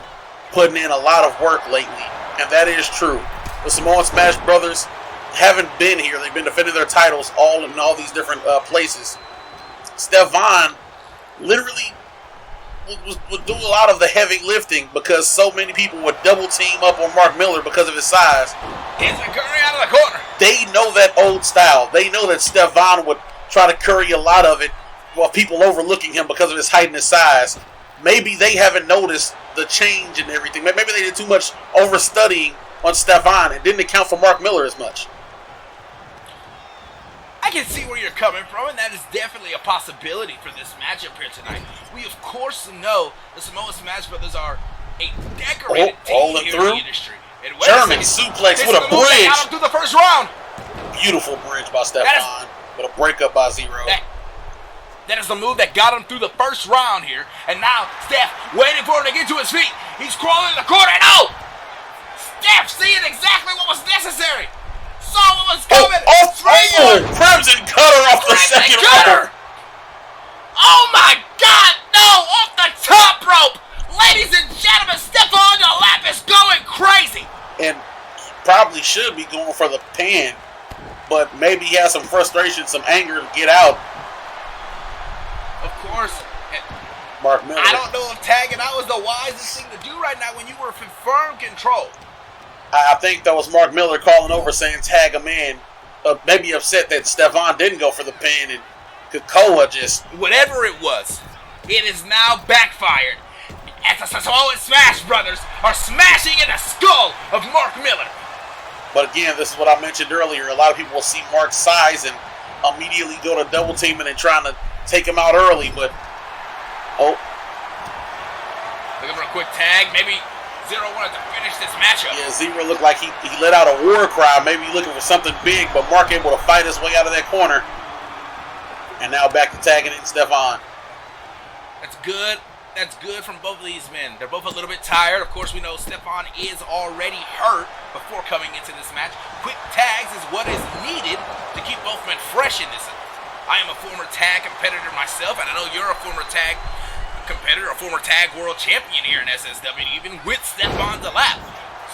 putting in a lot of work lately, and that is true. The Samoan Smash Brothers haven't been here. They've been defending their titles all in all these different places. Stefan literally would do a lot of the heavy lifting because so many people would double team up on Mark Miller because of his size. Here's a curry out of the corner. They know that old style. They know that Stefan would try to curry a lot of it while people overlooking him because of his height and his size. Maybe they haven't noticed the change and everything. Maybe they did too much overstudying on Stefan and didn't account for Mark Miller as much. I can see where you're coming from, and that is definitely a possibility for this matchup here tonight. We, of course, know the Samoan Smash Brothers are a decorated team here in the industry. And German suplex with a bridge. Got him through the first round. Beautiful bridge by Stefan, but a breakup by Zero. That is the move that got him through the first round here. And now, Steph waiting for him to get to his feet. He's crawling in the corner. No! Steph seeing exactly what was necessary. Saw what was coming. Crimson Cutter off the second rope. Oh my God, no! Off the top rope. Ladies and gentlemen, Stefan the lap is going crazy. And he probably should be going for the pin, but maybe he has some frustration, some anger to get out. Of course. Mark Miller. I don't know if tagging out was the wisest thing to do right now when you were in firm control. I think that was Mark Miller calling over saying tag him in. Maybe upset that Stefan didn't go for the pin and Kokoa just... Whatever it was, it is now backfired. As the Samoan Smash Brothers are smashing in the skull of Mark Miller. But again, this is what I mentioned earlier. A lot of people will see Mark's size and immediately go to double teaming and trying to take him out early, but... Oh. Looking for a quick tag. Maybe Zero wanted to finish this matchup. Yeah, Zero looked like he let out a war cry, maybe looking for something big, but Mark able to fight his way out of that corner. And now back to tagging in Stefan. That's good. That's good from both of these men. They're both a little bit tired. Of course, we know Stefan is already hurt before coming into this match. Quick tags is what is needed to keep both men fresh in this. I am a former tag competitor myself, and I know you're a former tag competitor, a former tag world champion here in SSW, even with Stefan Delap.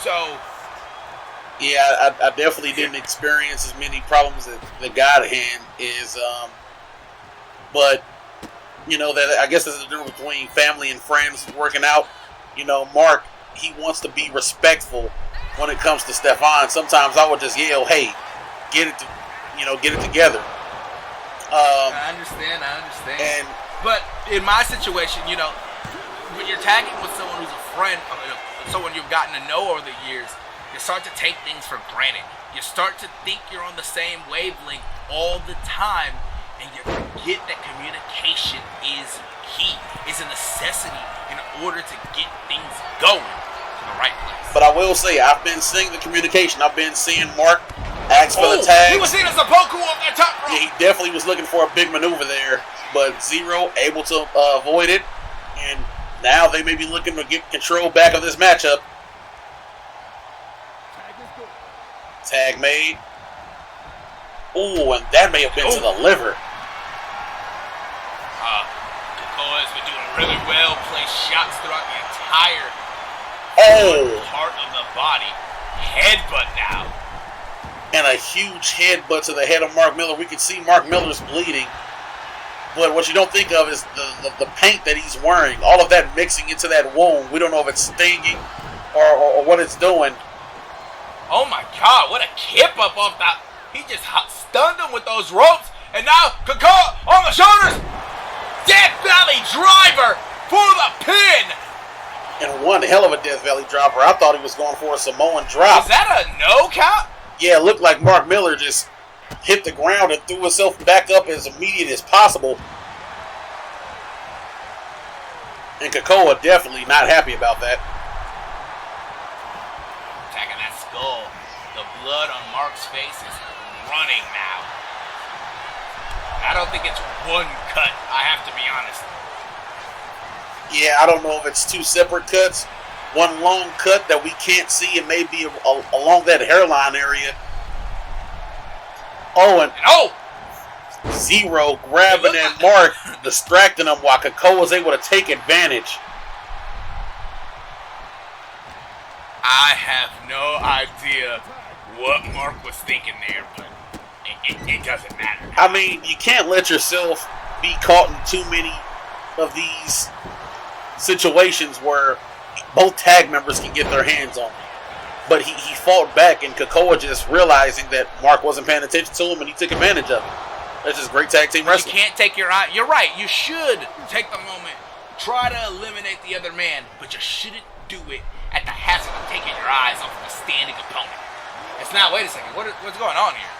So, yeah, I definitely didn't experience as many problems as the God Hand is. But you know that I guess there's a difference between family and friends working out. You know, Mark, he wants to be respectful when it comes to Stefan. Sometimes I would just yell, "Hey, get it together." I understand. But in my situation, you know, when you're tagging with someone who's a friend, someone you've gotten to know over the years, you start to take things for granted. You start to think you're on the same wavelength all the time, and you forget that communication is key. It's a necessity in order to get things going to the right place. But I will say, I've been seeing the communication. I've been seeing Mark ask for the tag. He was seeing a Seppuku off that top rope. Yeah, he definitely was looking for a big maneuver there, but Zero able to avoid it, and now they may be looking to get control back of this matchup. Tag made. Ooh, and that may have been to the liver. Kokoa has been doing really well, placed shots throughout the entire part of the body. Headbutt now. And a huge headbutt to the head of Mark Miller. We can see Mark Miller's bleeding. But what you don't think of is the paint that he's wearing. All of that mixing into that wound. We don't know if it's stinging or what it's doing. Oh my God, what a kip up off that. He just stunned him with those ropes. And now, Kakoa on the shoulders. Death Valley driver for the pin. And one hell of a Death Valley driver. I thought he was going for a Samoan drop. Is that a no count? Yeah, it looked like Mark Miller just hit the ground and threw himself back up as immediate as possible. And Kakoa definitely not happy about that. Attacking that skull. The blood on Mark's face is running now. I don't think it's one cut, I have to be honest. Yeah, I don't know if it's two separate cuts. One long cut that we can't see. It may be along that hairline area. Oh, and Zero grabbing at Mark, distracting him while Kakoa was able to take advantage. I have no idea what Mark was thinking there, but it doesn't matter. I mean, you can't let yourself be caught in too many of these situations where both tag members can get their hands on him. But he fought back, and Kakoa just realizing that Mark wasn't paying attention to him, and he took advantage of it. That's just great tag team wrestling. You can't take your eye. You're right. You should take the moment, try to eliminate the other man, but you shouldn't do it at the hazard of taking your eyes off of a standing opponent. It's not. Wait a second. What's going on here?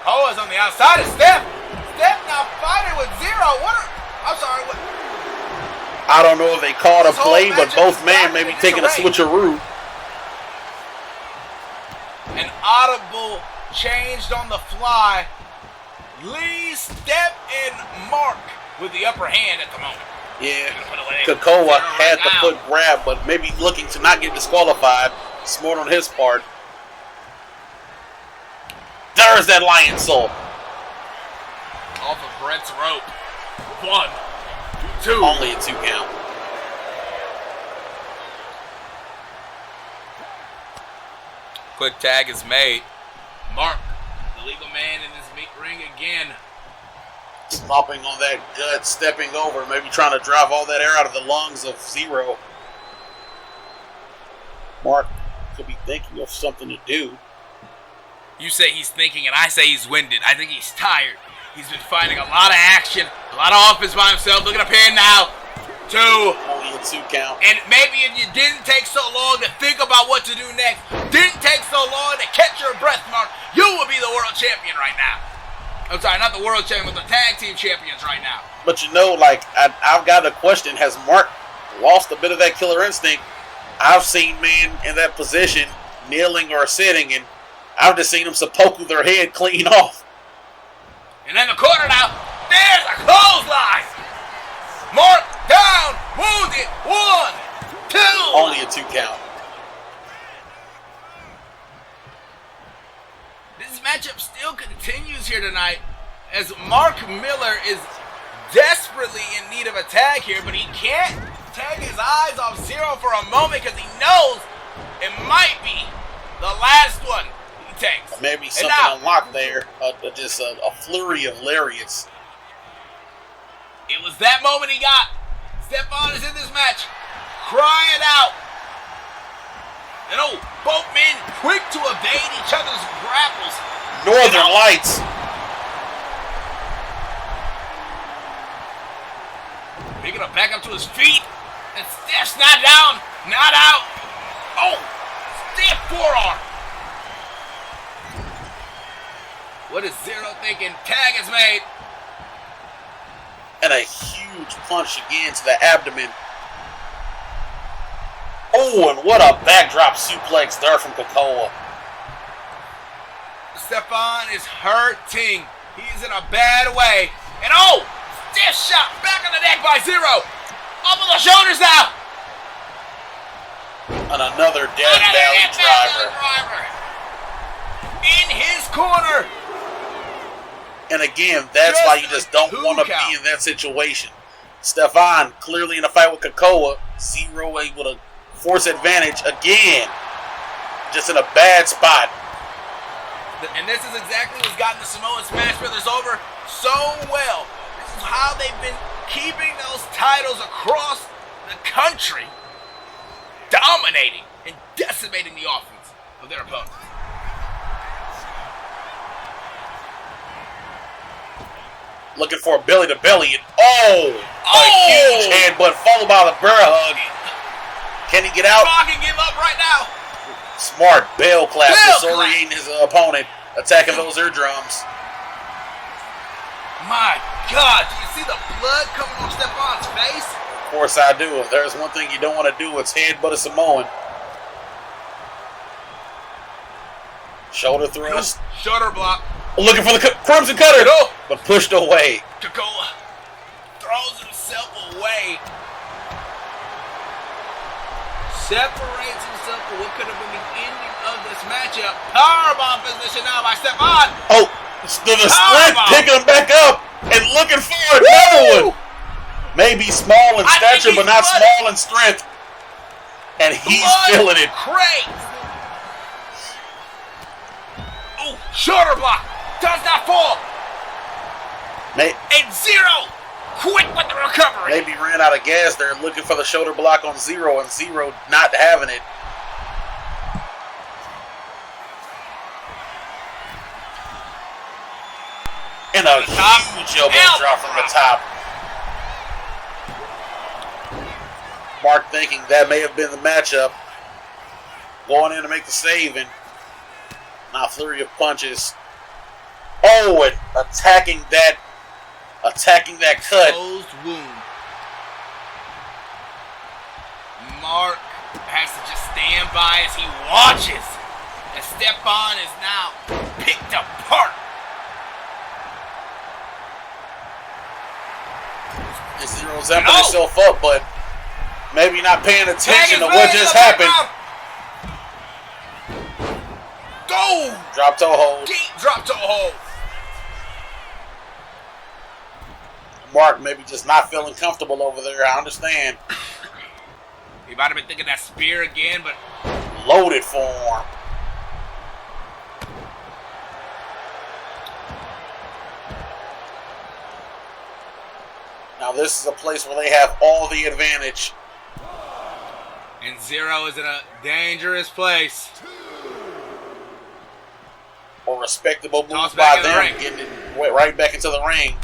Kakoa's on the outside of Steph. Steph now fighting with Zero. I'm sorry. What? I don't know if they called a play, but both men may be taking a switcheroo. An audible changed on the fly. Lee, Steph, and Mark with the upper hand at the moment. Yeah, Kakoa had the foot grab, but maybe looking to not get disqualified. Smart on his part. There's that lion soul. Off of Brett's rope. 1, 2. Only a 2 count. Quick tag is made. Mark, the legal man in this ring again. Stomping on that gut, stepping over, maybe trying to drive all that air out of the lungs of Zero. Mark could be thinking of something to do. You say he's thinking, and I say he's winded. I think he's tired. He's been fighting a lot of action, a lot of offense by himself. Look at up here now. 2. Only a 2 count. And maybe if you didn't take so long to think about what to do next, didn't take so long to catch your breath, Mark, you would be the world champion right now. I'm sorry, not the world champion, but the tag team champions right now. But you know, like, I've got a question. Has Mark lost a bit of that killer instinct? I've seen men in that position, kneeling or sitting, and I've just seen them seppuku their head clean off. And in the corner now, there's a clothesline. Mark down, wounded. 1, 2. Only a 2 count. This matchup still continues here tonight as Mark Miller is desperately in need of a tag here, but he can't take his eyes off Zero for a moment because he knows it might be the last one he takes. Maybe something unlocked there, just a flurry of lariats. It was that moment he got. Stephon is in this match, crying out. And both men quick to evade each other's grapples. Northern Lights. Picking up back up to his feet. And Steph's not down, not out. Stiff forearm. What is Zero thinking? Tag is made. And a huge punch again to the abdomen. And what a backdrop suplex there from Kakoa. Stephon is hurting. He's in a bad way. And stiff shot back on the neck by Zero. Up on the shoulders now. And another Death Valley driver. In his corner. And again, that's why you just don't want to be in that situation. Stephon clearly in a fight with Kakoa. Zero able to force advantage again. Just in a bad spot. And this is exactly what's gotten the Samoan Smash Brothers over so well. This is how they've been keeping those titles across the country, dominating and decimating the offense of their opponents. Looking for a belly to belly, and a huge headbutt followed by the bear hug. Can he get out? Brock can give up right now. Smart bell clap, disorienting his opponent, attacking those eardrums. My God, do you see the blood coming off Stefan's face? Of course I do. If there's one thing you don't want to do, it's headbutt a Samoan. Shoulder thrust. Shoulder block. Looking for the Crimson Cutter, but pushed away. Kakoa throws himself away. Separates himself for what could have been the ending of this matchup. Powerbomb position now by Stefan. The split, picking him back up and looking for another one. Maybe small in stature, but not small in strength. And he's feeling it. Great. Oh, shoulder block. Does not fall. And Zero, quick with the recovery. Maybe ran out of gas there looking for the shoulder block on Zero, and Zero not having it. And a huge elbow drop from the top. Mark thinking that may have been the matchup. Going in to make the save, and now flurry of punches. Oh, and attacking that cut. Closed wound. Mark has to just stand by as he watches as Stefan is now picked apart. And Zero's emptying himself up, but maybe not paying attention to what just happened. Go! Drop toe hold. Deep drop toe hold. Mark maybe just not feeling comfortable over there. I understand. He might have been thinking that spear again, but loaded form. Now this is a place where they have all the advantage. And Zero is in a dangerous place. A respectable move by them, getting it right back into the ring.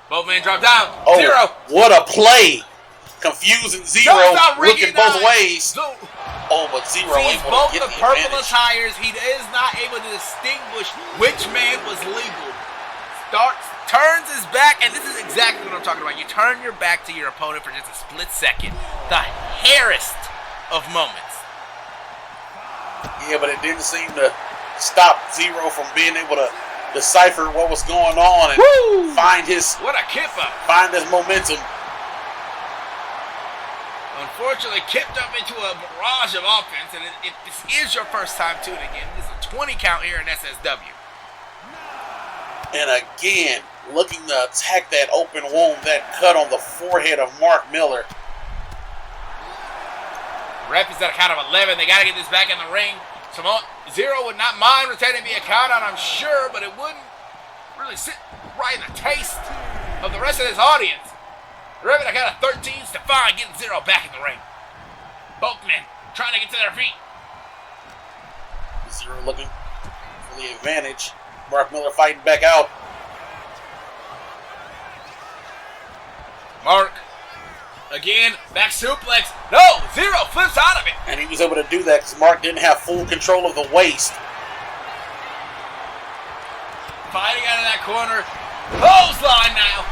Both men drop down. Oh, Zero. What a play. Confusing Zero, looking both ways. Oh, but Zero sees able both to get the the purple advantage. attires. He is not able to distinguish which man was legal. Turns his back, and this is exactly what I'm talking about. You turn your back to your opponent for just a split second. The hairiest of moments. Yeah, but it didn't seem to stop Zero from being able to decipher what was going on and find his momentum. Unfortunately, kicked up into a barrage of offense, and if this is your first time tuning in, this is a 20 count here in SSW. And again, looking to attack that open wound, that cut on the forehead of Mark Miller. Ref is at a count of 11. They got to get this back in the ring. Zero would not mind retaining the count out, I'm sure, but it wouldn't really sit right in the taste of the rest of this audience. The ref at a count of 13. Stefan getting Zero back in the ring. Both men trying to get to their feet. Zero looking for the advantage. Mark Miller fighting back out. Mark, again, back suplex. No, Zero flips out of it. And he was able to do that because Mark didn't have full control of the waist. Fighting out of that corner. Clothesline now.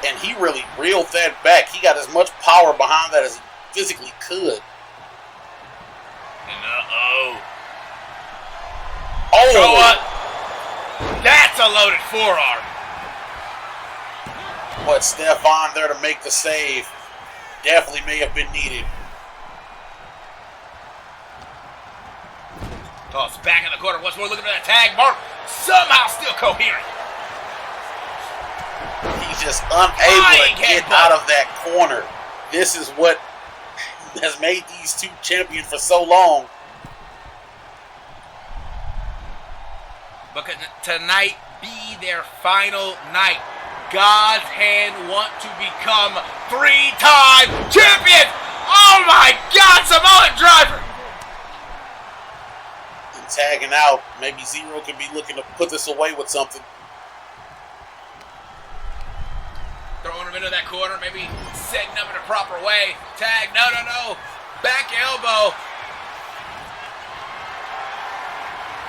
And he really reeled that back. He got as much power behind that as he physically could. And oh, so what? That's a loaded forearm. But Stefan there to make the save. Definitely may have been needed. Toss back in the corner. Once more looking for that tag. Mark somehow still coherent. He's just unable to get out of that corner. This is what has made these two champions for so long. but could tonight be their final night? God's hand want to become 3-time champions. Oh my God, Samoan driver. And tagging out. Maybe Zero could be looking to put this away with something. Throwing him into that corner, maybe setting up in a proper way. Tag, no. Back elbow.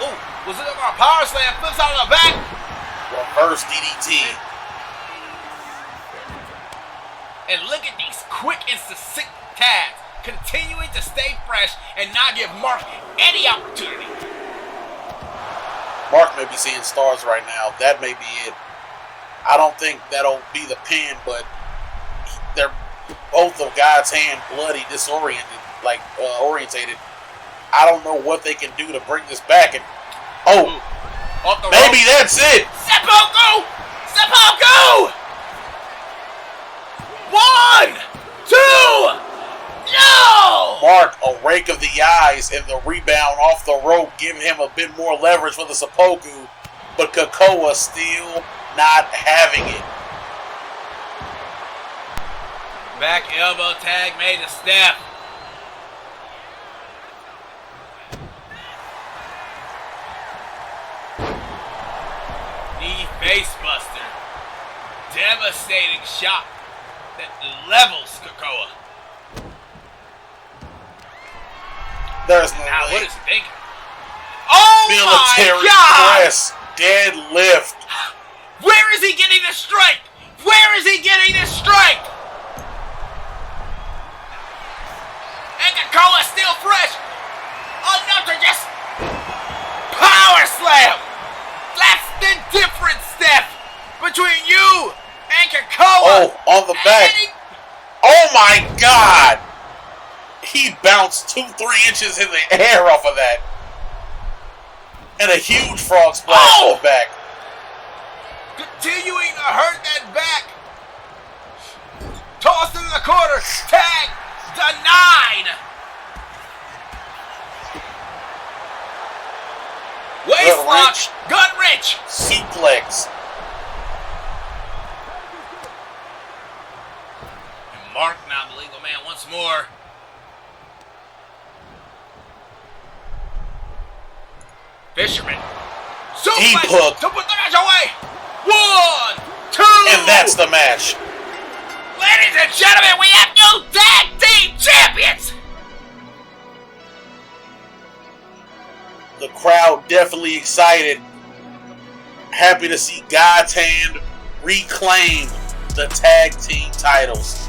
Ooh, was it a power slam? Flips out of the back. Reverse DDT. And look at these quick and succinct tags, continuing to stay fresh and not give Mark any opportunity. Mark may be seeing stars right now. That may be it. I don't think that'll be the pin, but they're both of God's hand bloody, disoriented, orientated. I don't know what they can do to bring this back. And maybe that's it. Seppuku! 1, 2, no! Mark, a rake of the eyes, and the rebound off the rope, giving him a bit more leverage for the seppuku, but Kakoa still not having it. Back elbow tag made a step. Knee face buster. Devastating shot that levels Kakoa. There's no Now, way. what is he thinking? Oh Military my God! press, deadlift. Where is he getting the strength? And Kakoa still fresh. Enough to just power slam. That's the difference, Steph, between you and Kakoa. Oh, on the back. Oh my God! He bounced 2-3 inches in the air off of that. And a huge frog splash on the back. Continuing to hurt that back. Tossed into the corner. Tag denied. Waist lock. Gun wrench. Suplex. And Mark now the legal man once more. Fisherman. Deep hook. To put the match away. 1, 2. And that's the match. Ladies and gentlemen, we have new tag team champions. The crowd definitely excited. Happy to see God's hand reclaim the tag team titles.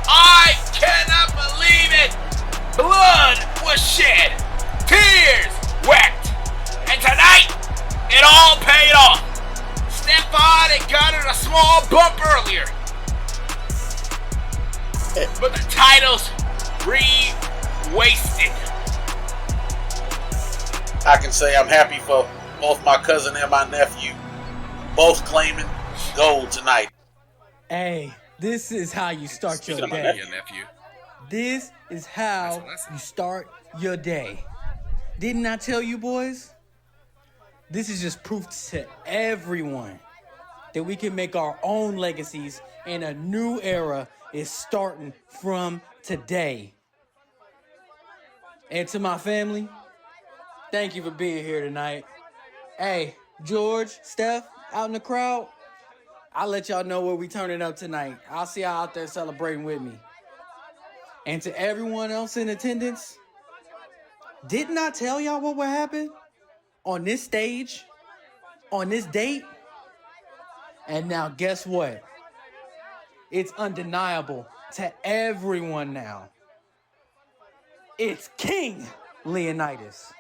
I cannot believe it. Blood was shed. Tears wept. And tonight, it all paid off. Stephon had gotten a small bump earlier. But the titles re-wasted. I can say I'm happy for both my cousin and my nephew, both claiming gold tonight. Hey, this is how you start your Speaking of my day. Nephew. This is how you start your day. Didn't I tell you, boys? This is just proof to everyone that we can make our own legacies and a new era is starting from today. And to my family, thank you for being here tonight. Hey, George, Steph, out in the crowd, I'll let y'all know where we turning up tonight. I'll see y'all out there celebrating with me. And to everyone else in attendance, didn't I tell y'all what would happen on this stage, on this date? And now guess what? It's undeniable to everyone now. It's King Leonidas.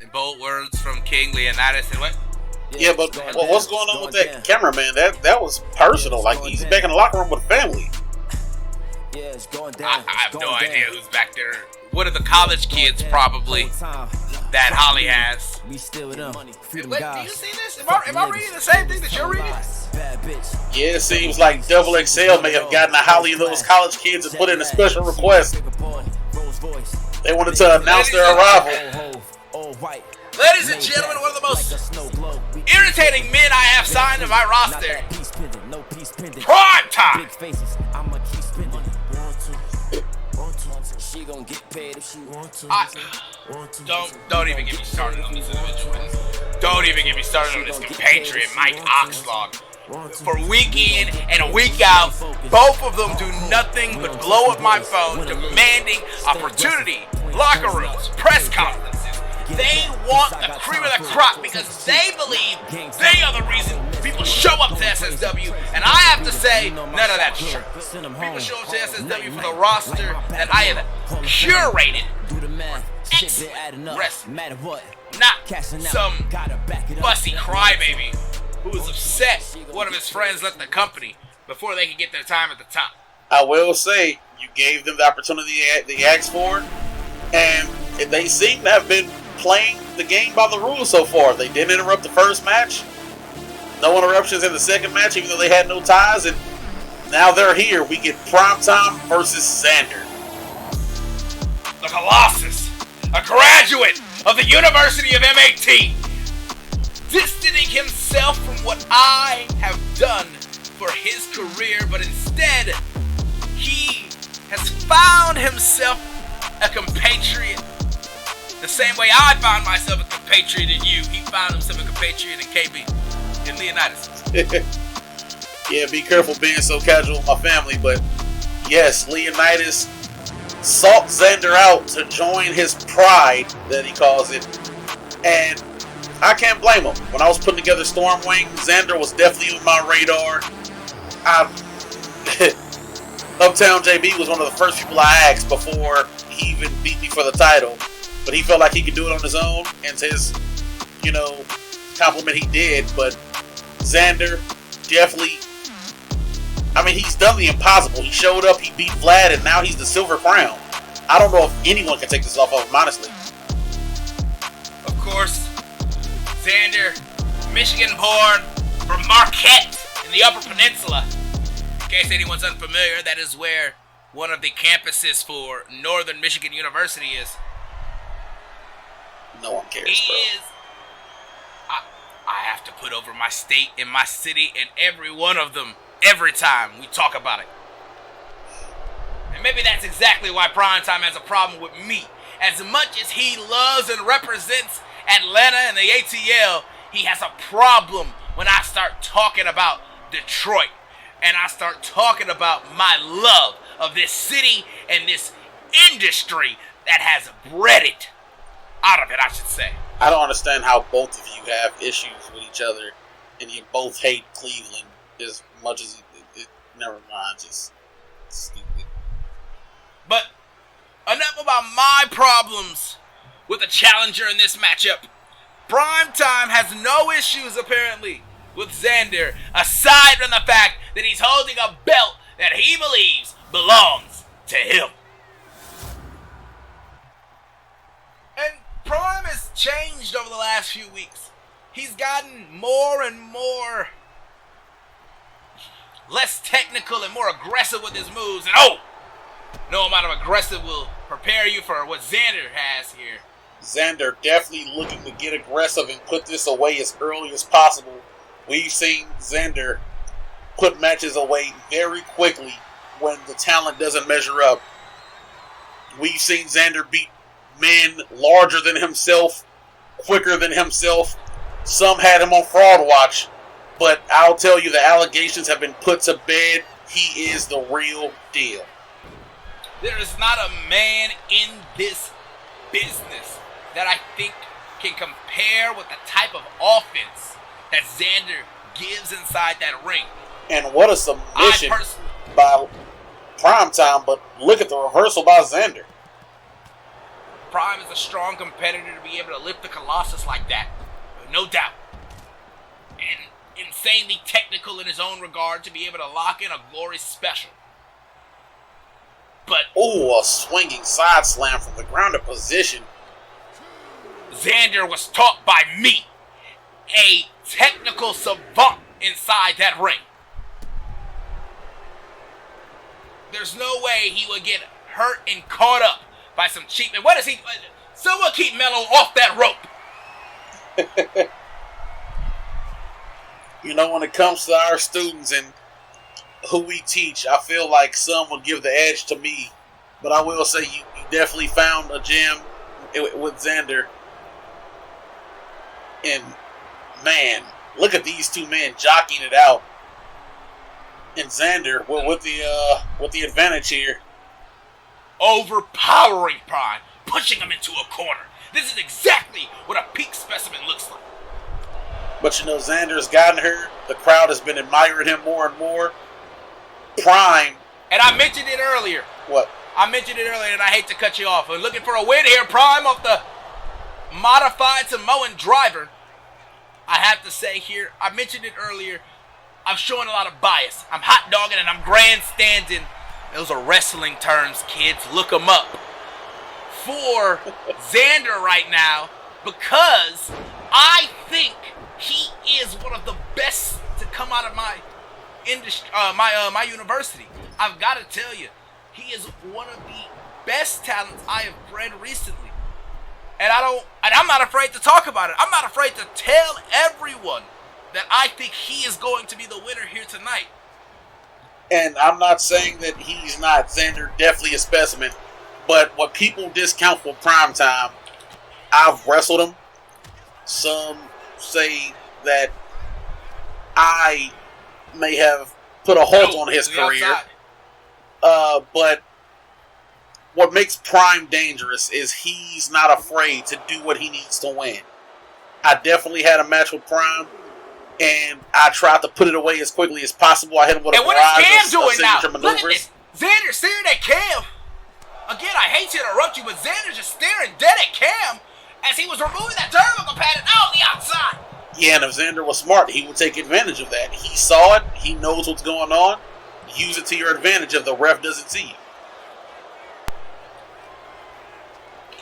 In bold words from King Leonidas and what? Yeah, but what's going on with that cameraman? That was personal. Like, he's back in the locker room with family. Yeah, it's going down. I have no idea who's back there. One of the college kids, probably, that Holly has. We still with them. Freedom Wait, do guys. you see this? Am I reading the same thing that you're reading? Bad bitch. Yeah, it seems like Double XL may have gotten a Holly and those college kids and put in a special request. They wanted to announce their arrival. white. Ladies and gentlemen, one of the most irritating men I have signed to my roster. Prime time. Big faces, I'ma keep spending. She gon' get paid if she want to. Don't even get me started on these individuals. Don't even get me started on this compatriot, Mike Oxlog. For week in and week out, both of them do nothing but blow up my phone, demanding opportunity, locker rooms, press conferences. They want the cream of the crop because they believe they are the reason people show up to SSW, and I have to say, none of that shit. People show up to SSW for the roster that I have curated. Excellent wrestling. Not some fussy crybaby who is upset one of his friends left the company before they could get their time at the top. I will say, you gave them the opportunity they asked for, and they seem to have been playing the game by the rules so far. They didn't interrupt the first match. No interruptions in the second match, even though they had no ties, and now they're here. We get Primetime versus Xander. The Colossus, a graduate of the University of MAT, distancing himself from what I have done for his career, but instead, he has found himself a compatriot. The same way I found myself a compatriot in you, he found himself a compatriot in KB, in Leonidas. Yeah, be careful being so casual with my family, but yes, Leonidas sought Xander out to join his pride, that he calls it, and I can't blame him. When I was putting together Stormwing, Xander was definitely on my radar. Uptown JB was one of the first people I asked before he even beat me for the title, but he felt like he could do it on his own, and to his, compliment he did. But Xander definitely, he's done the impossible. He showed up, he beat Vlad, and now he's the Silver Crown. I don't know if anyone can take this off of him, honestly. Of course, Xander, Michigan born from Marquette in the Upper Peninsula. In case anyone's unfamiliar, that is where one of the campuses for Northern Michigan University is. No one cares, He bro. is. I have to put over my state and my city and every one of them every time we talk about it. And maybe that's exactly why Primetime has a problem with me. As much as he loves and represents Atlanta and the ATL, he has a problem when I start talking about Detroit. And I start talking about my love of this city and this industry that has bred it out of it, I should say. I don't understand how both of you have issues with each other and you both hate Cleveland as much as never mind, just stupid. But enough about my problems with the challenger in this matchup. Primetime has no issues, apparently, with Xander, aside from the fact that he's holding a belt that he believes belongs to him. And Prime has changed over the last few weeks. He's gotten more and more less technical and more aggressive with his moves. And no amount of aggressive will prepare you for what Xander has here. Xander definitely looking to get aggressive and put this away as early as possible. We've seen Xander put matches away very quickly when the talent doesn't measure up. We've seen Xander beat men larger than himself, quicker than himself. Some had him on fraud watch, but I'll tell you, the allegations have been put to bed. He is the real deal. There is not a man in this business that I think can compare with the type of offense that Xander gives inside that ring. And what a submission by Primetime, but look at the reversal by Xander. Prime is a strong competitor to be able to lift the Colossus like that, no doubt. And insanely technical in his own regard to be able to lock in a Glory special. But a swinging side slam from the grounded position. Xander was taught by me, a technical savant inside that ring. There's no way he would get hurt and caught up by some cheap. And what is he? Someone keep Mello off that rope. You know, when it comes to our students and who we teach, I feel like some would give the edge to me. But I will say you definitely found a gem with Xander. And, man, look at these two men jockeying it out. And Xander, well, with the advantage here. Overpowering Prime, pushing him into a corner. This is exactly what a peak specimen looks like. But, you know, Xander's gotten her. The crowd has been admiring him more and more. Prime. And I mentioned it earlier. What? I mentioned it earlier, and I hate to cut you off. We're looking for a win here. Prime off the modified Samoan driver. I have to say here, I mentioned it earlier, I'm showing a lot of bias. I'm hot dogging and I'm grandstanding. Those are wrestling terms, kids. Look them up. For Xander right now, because I think he is one of the best to come out of my industry, my university. I've got to tell you, he is one of the best talents I have bred recently. And I'm not afraid to talk about it. I'm not afraid to tell everyone that I think he is going to be the winner here tonight. And I'm not saying that he's not. Xander definitely a specimen. But what people discount for prime time, I've wrestled him. Some say that I may have put a halt on his career. But what makes Prime dangerous is he's not afraid to do what he needs to win. I definitely had a match with Prime, and I tried to put it away as quickly as possible. I hit him with a barrage of signature maneuvers. Look at this. Xander staring at Cam. Again, I hate to interrupt you, but Xander's just staring dead at Cam as he was removing that turnbuckle pad and out on the outside. Yeah, and if Xander was smart, he would take advantage of that. He saw it. He knows what's going on. Use it to your advantage if the ref doesn't see you.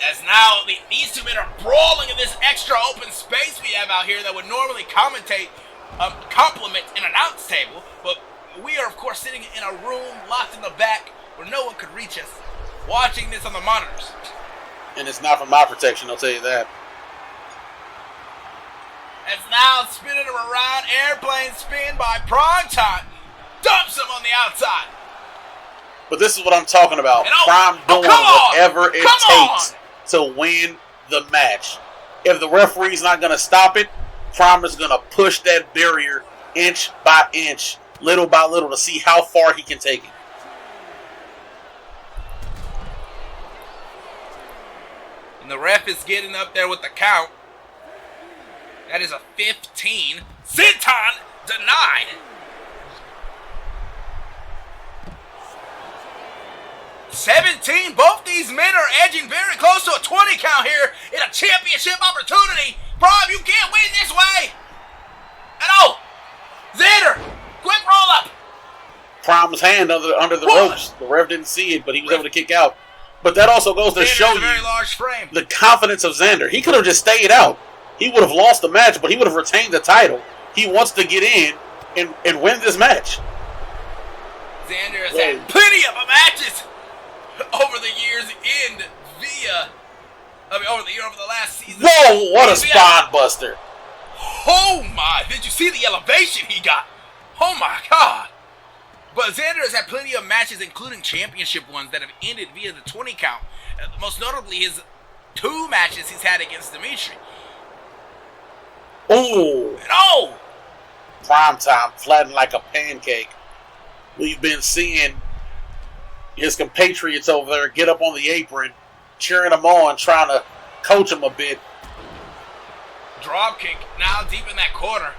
As now these two men are brawling in this extra open space we have out here that would normally complement an announce table, but we are of course sitting in a room locked in the back where no one could reach us, watching this on the monitors. And it's not for my protection, I'll tell you that. As now spinning him around, airplane spin by Primetime, dumps him on the outside. But this is what I'm talking about. And Prime doing whatever it takes to win the match. If the referee's not going to stop it, Prime is going to push that barrier inch by inch, little by little, to see how far he can take it. And the ref is getting up there with the count. That is a 15. Zinton denied. 17. Both these men are edging very close to a 20 count here in a championship opportunity. Prime, you can't win this way. And oh, Xander, quick roll up. Prime's hand under the ropes. The ref didn't see it, but he was able to kick out. But that also goes to show you very large frame. The confidence of Xander. He could have just stayed out. He would have lost the match, but he would have retained the title. He wants to get in and win this match. Xander has had plenty of matches over the years over the last season. Whoa, what a spine buster. Oh my, did you see the elevation he got? Oh my God. But Xander has had plenty of matches, including championship ones, that have ended via the 20 count. Most notably his 2 matches he's had against Dimitri. Ooh. And oh! Primetime flattened like a pancake. We've been seeing his compatriots over there get up on the apron, cheering him on, trying to coach him a bit. Drop kick now deep in that corner.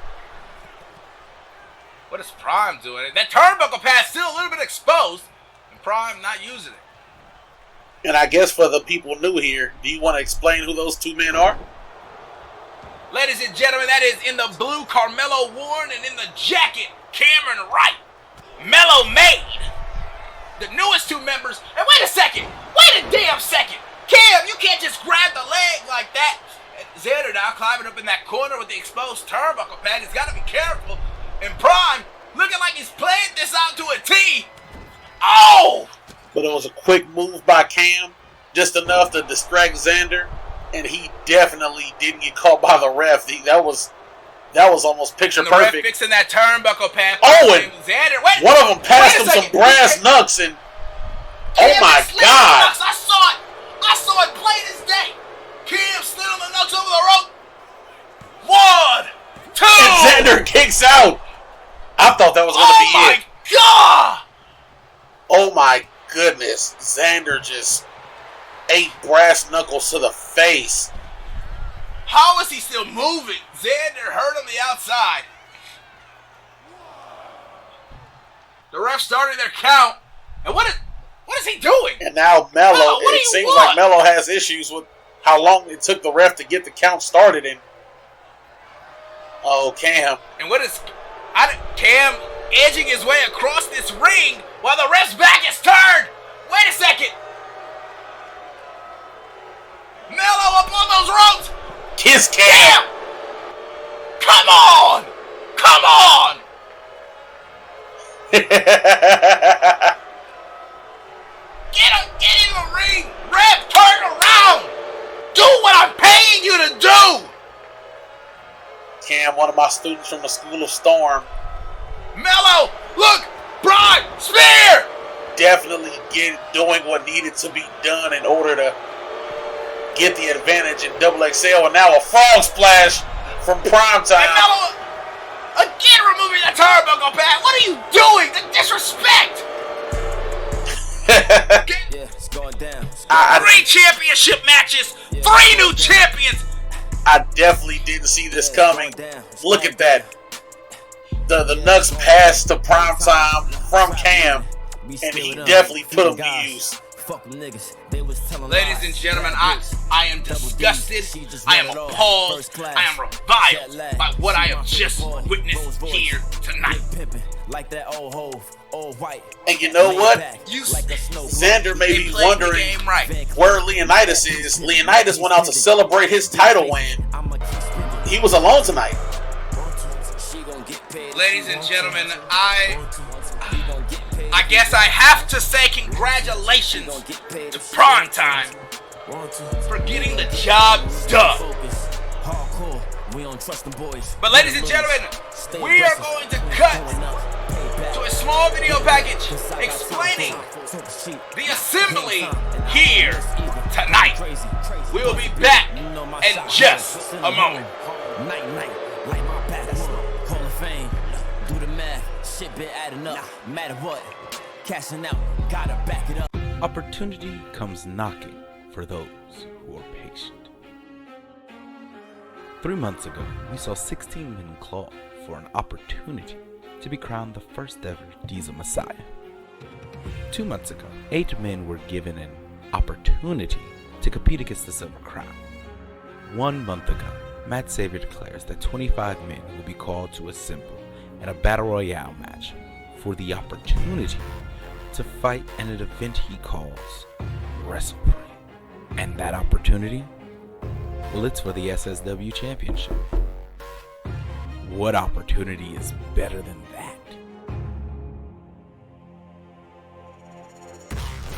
What is Prime doing? That turnbuckle pass still a little bit exposed, and Prime not using it. And I guess for the people new here, do you want to explain who those 2 men are? Ladies and gentlemen, that is in the blue Carmelo Warren and in the jacket Cameron Wright. Mellow Maid. The newest 2 members. And wait a second. Wait a damn second. Cam, you can't just grab the leg like that. Xander now climbing up in that corner with the exposed turnbuckle pad. He's got to be careful. And Prime looking like he's playing this out to a T. Oh! But it was a quick move by Cam. Just enough to distract Xander. and he definitely didn't get caught by the ref. That was almost picture and the ref perfect. fixing that turnbuckle pad. Oh, and Xander, wait, one of them passed him some brass knucks, and oh my God! I saw it. I saw it plain as day. Kim slid on the nuts over the rope. 1, 2. And Xander kicks out. I thought that was going to be it. God! Oh my goodness. Xander just ate brass knuckles to the face. How is he still moving? Xander hurt on the outside. The ref started their count. And what is he doing? And now Melo, what do it you seems want? like Melo has issues with how long it took the ref to get the count started. And oh, Cam. And what is Cam edging his way across this ring while the ref's back is turned? Wait a second. Melo up on those ropes. Kiss Cam. Cam. Come on. Come on. Get in the ring. Ref, turn around. Do what I'm paying you to do. Cam, one of my students from the School of Storm. Melo, look, Broad, spear. Definitely doing what needed to be done in order to get the advantage in Double XL. And now a frog splash from Primetime. And Melo, again removing the turnbuckle pad. What are you doing? The disrespect. Yeah, it's going down. 3 championship matches, 3 new champions. I definitely didn't see this coming. Look at that. The Nugs passed to Primetime from Cam, and he definitely put him to use. Ladies and gentlemen, I am disgusted, I am appalled, I am reviled by what I have just witnessed here tonight. And you know what? Xander may be wondering where Leonidas is. Leonidas went out to celebrate his title win. He was alone tonight. Ladies and gentlemen, I guess I have to say congratulations to Primetime for getting the job done. But ladies and gentlemen, we are going to cut to a small video package explaining the assembly here tonight. We will be back in just a moment. Shit been adding up, matter what, cashing out, gotta back it up. Opportunity comes knocking for those who are patient. 3 months ago, we saw 16 men claw for an opportunity to be crowned the first ever Diesel Messiah. 2 months ago, 8 men were given an opportunity to compete against the Silver Crown. 1 month ago, Matt Savior declares that 25 men will be called to assemble in a Battle Royale match for the opportunity to fight in an event he calls WrestlePray. And that opportunity? Well, it's for the SSW Championship. What opportunity is better than that?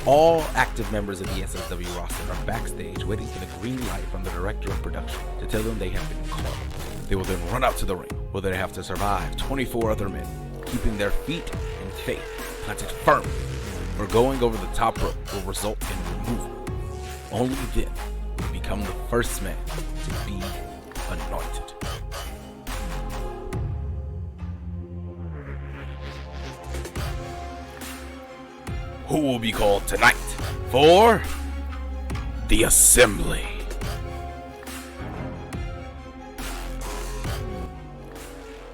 All active members of the SSW roster are backstage waiting for the green light from the director of production to tell them they have been called. They will then run out to the ring, where they have to survive 24 other men, keeping their feet and faith planted firmly, or going over the top rope will result in removal. Only then will you become the first man to be anointed. Who will be called tonight for the assembly?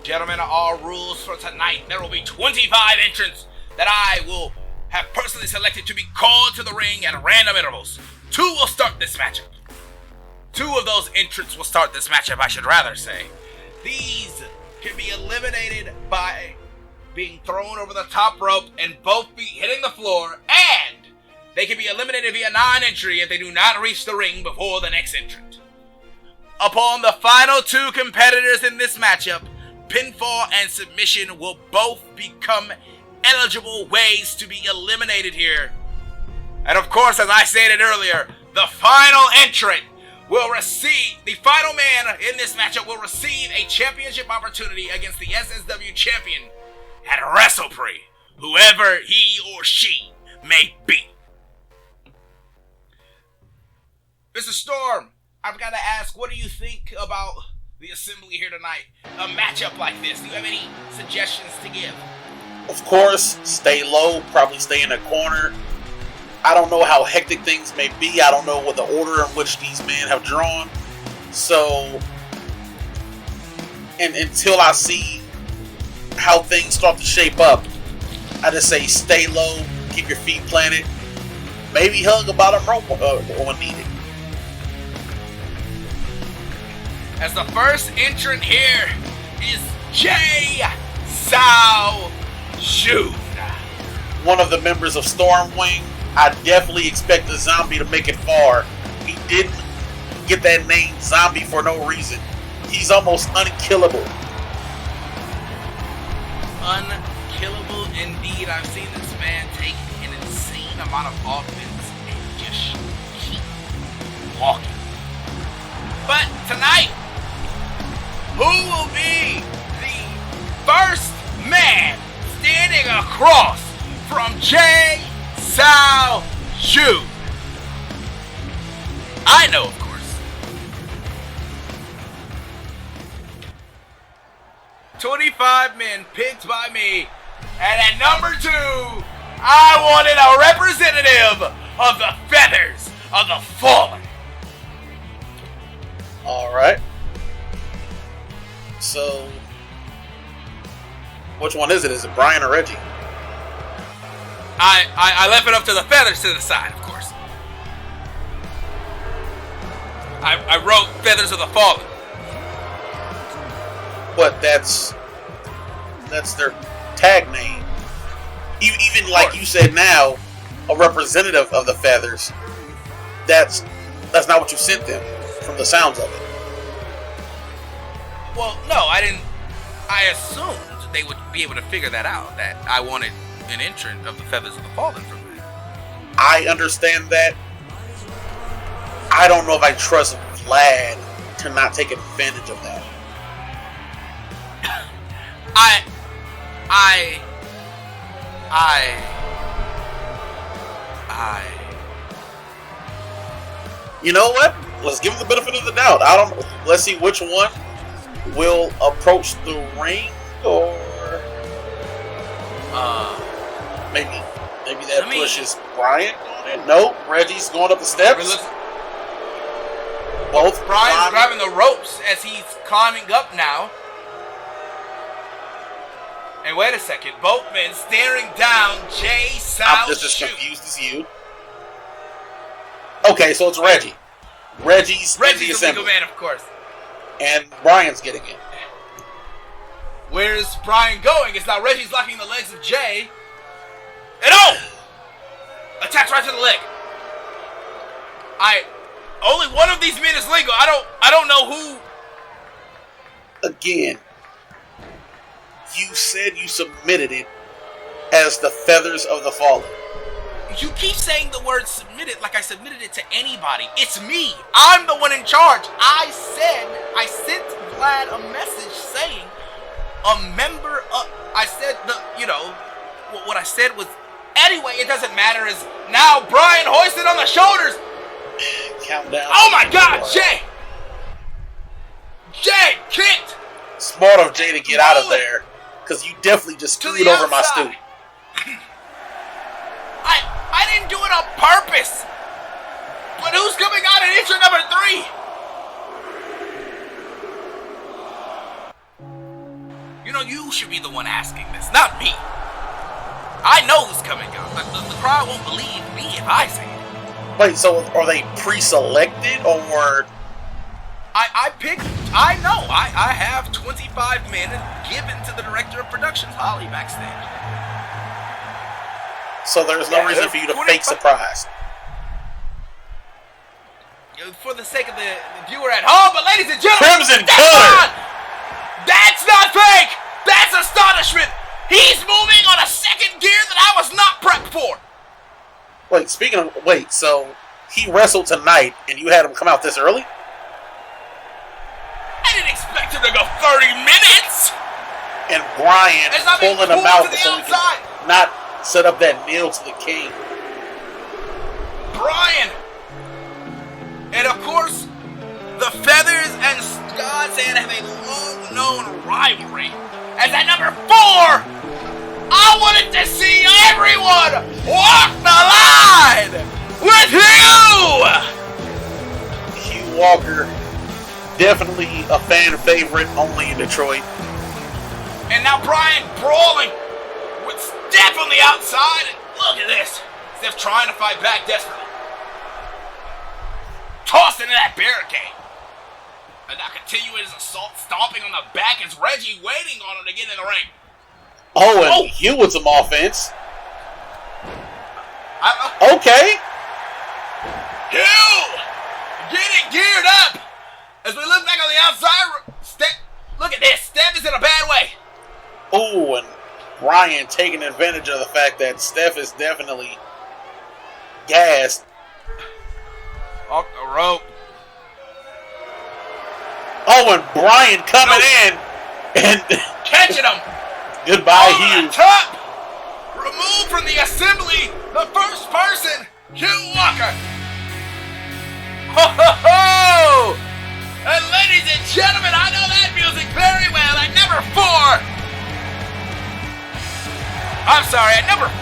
Gentlemen, our rules for tonight, there will be 25 entrants that I will have personally selected to be called to the ring at random intervals. 2 will start this matchup. 2 of those entrants will start this matchup, I should rather say. These can be eliminated by being thrown over the top rope and both feet hitting the floor, and they can be eliminated via non-entry if they do not reach the ring before the next entrant. Upon the final 2 competitors in this matchup, pinfall and submission will both become eligible ways to be eliminated here. And of course, as I stated earlier, the final entrant will receive, the final man in this matchup will receive a championship opportunity against the SSW champion at WrestlePre, whoever he or she may be. Mr. Storm, I've got to ask, what do you think about the assembly here tonight? A matchup like this, do you have any suggestions to give? Of course, stay low, probably stay in the corner. I don't know how hectic things may be. I don't know what the order in which these men have drawn. So, and until I see how things start to shape up, I just say stay low, keep your feet planted, maybe hug a bottom rope when needed. As the first entrant here is Jay Sao Jun, one of the members of Stormwing. I definitely expect the zombie to make it far. He didn't get that name zombie for no reason. He's almost unkillable. Unkillable indeed. I've seen this man take an insane amount of offense and just keep walking. But tonight, who will be the first man standing across from Jay Sao Jun? I know, of course. 25 men picked by me. And at number 2, I wanted a representative of the Feathers of the Fallen. Alright. So, which one is it? Is it Brian or Reggie? I left it up to the Feathers to decide, of course. I wrote Feathers of the Fallen. But that's their tag name. Even like you said now, a representative of the Feathers. That's not what you sent them, from the sounds of it. Well, no, I didn't. I assumed they would be able to figure that out, that I wanted an entrant of the Feathers of the Fallen from that. I understand that. I don't know if I trust Vlad to not take advantage of that. You know what? Let's give him the benefit of the doubt. Let's see which one will approach the ring, or maybe that pushes Brian on it. No, Reggie's going up the steps. Both Brian's grabbing the ropes as he's climbing up now. And wait a second, both men staring down Jay Sao I'm just as confused as you. Okay, so it's Reggie. Reggie's the legal man, of course. And Brian's getting it. Where's Brian going? It's now Reggie's locking the legs of Jay. And oh! Attacks right to the leg. Only one of these men is legal. I don't know who. Again, you said you submitted it as the Feathers of the Fallen. You keep saying the word submitted like I submitted it to anybody. It's me. I'm the one in charge. I sent Vlad a message saying a member of, what I said was, anyway, it doesn't matter, is now Brian hoisted on the shoulders. Countdown. Oh my God, Jay! Jay kicked! Smart of Jay to get out of there, because you definitely just screwed over my stoop. I didn't do it on purpose. But who's coming out at entrant number 3? You know, you should be the one asking this, not me. I know who's coming out. The crowd won't believe me if I say it. Wait, so are they pre-selected, or? I know. I have 25 men given to the director of productions, Holly, backstage. So there's no reason for you to fake surprise. For the sake of the viewer at home, but ladies and gentlemen, Crimson Color! That's not fake! That's astonishment! He's moving on a second gear that I was not prepped for! Wait, so he wrestled tonight and you had him come out this early? expect him to go 30 minutes. And Brian It's not being pulling him pulled out to the so he outside. can not set up that kneel to the king. Brian. And of course, the Feathers and God's Hand have a long-known rivalry. As at number 4, I wanted to see everyone walk the line with Hugh. Hugh Walker, definitely a fan favorite, only in Detroit. And now Brian brawling with Steph on the outside. And look at this. Steph trying to fight back desperately. Tossed into that barricade. And now continuing his assault, stomping on the back as Reggie waiting on him to get in the ring. Oh, and Hugh with some offense. Okay. Hugh! Getting geared up! As we look back on the outside, look at this. Steph is in a bad way. Oh, and Brian taking advantage of the fact that Steph is definitely gassed. Off the rope. Oh, and Brian coming in and catching him. Goodbye, Over Hugh. the top. Removed from the assembly, the first person, Hugh Walker. Ho ho ho! And ladies and gentlemen, I know that music very well. At number 4. I'm sorry, at number 5.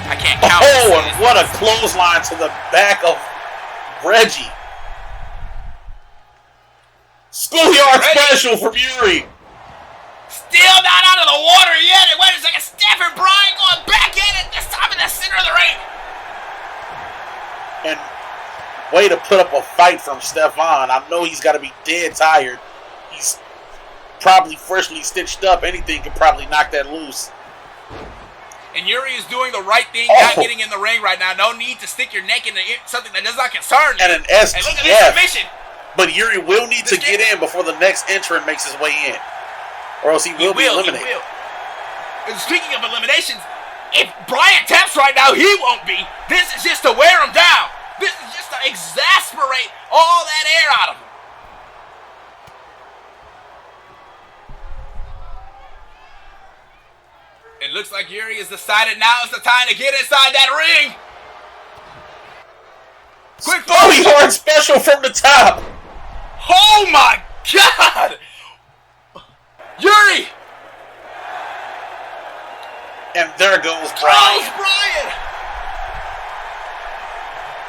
I can't count. Oh, and what a clothesline to the back of Reggie. Schoolyard special from Yuri. Still not out of the water yet. And wait a second, Steph and Brian going back in it, this time in the center of the ring. And way to put up a fight from Stefan. I know he's got to be dead tired. He's probably freshly stitched up. Anything could probably knock that loose. And Yuri is doing the right thing, not getting in the ring right now. No need to stick your neck into something that does not concern you. And an STF. And look at this submission. But Yuri will need to get in before the next entrant makes his way in. Or else he will be eliminated. He will. And speaking of eliminations, if Brian taps right now, he won't be. This is just to wear him down. This is just to exasperate all that air out of him. It looks like Yuri has decided now is the time to get inside that ring. Quick hard special from the top. Oh my God! Yuri! And there goes Brian. Brian!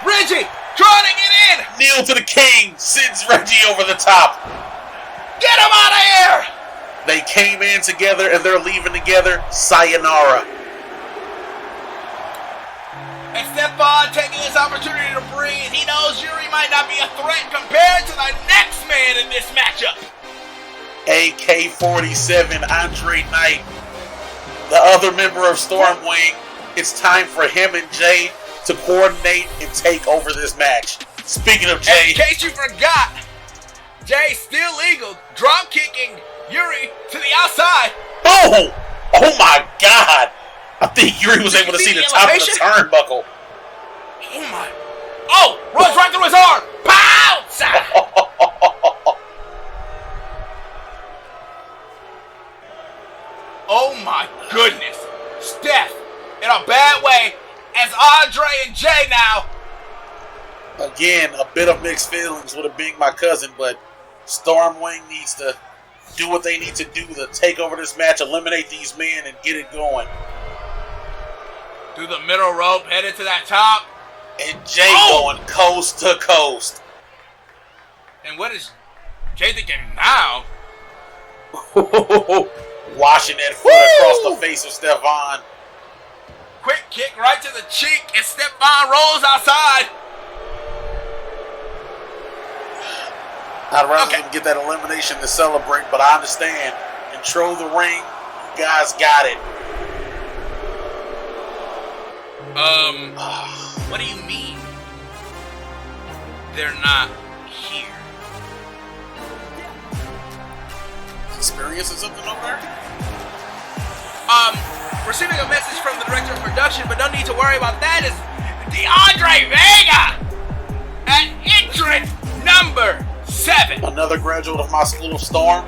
Reggie, trying to get in! Kneel to the king, sends Reggie over the top. Get him out of here! They came in together and they're leaving together. Sayonara. And Stefan taking this opportunity to breathe. He knows Yuri might not be a threat compared to the next man in this matchup. AK-47, Andre Knight, the other member of Stormwing. It's time for him and Jay to coordinate and take over this match. Speaking of Jay, in case you forgot, Jay still legal, drop kicking Yuri to the outside. Oh my God! I think Yuri was able to see the top of the turnbuckle. Oh my! Oh, runs right through his arm. Pounce! Oh my goodness! Steph in a bad way as Andre and Jay now. Again, a bit of mixed feelings with it being my cousin, but Stormwing needs to do what they need to do to take over this match, eliminate these men, and get it going. Through the middle rope, headed to that top. And Jay going coast to coast. And what is Jay thinking now? Washing that foot across the face of Stefan. Quick kick right to the cheek, and Stefan rolls outside. I'd rather them get that elimination to celebrate, but I understand. Control the ring. You guys got it. What do you mean? They're not here. Experiencing something over there? Receiving a message from the director of production, but no need to worry about that, is DeAndre Vega at entrance number 6. 7. Another graduate of my School of Storm,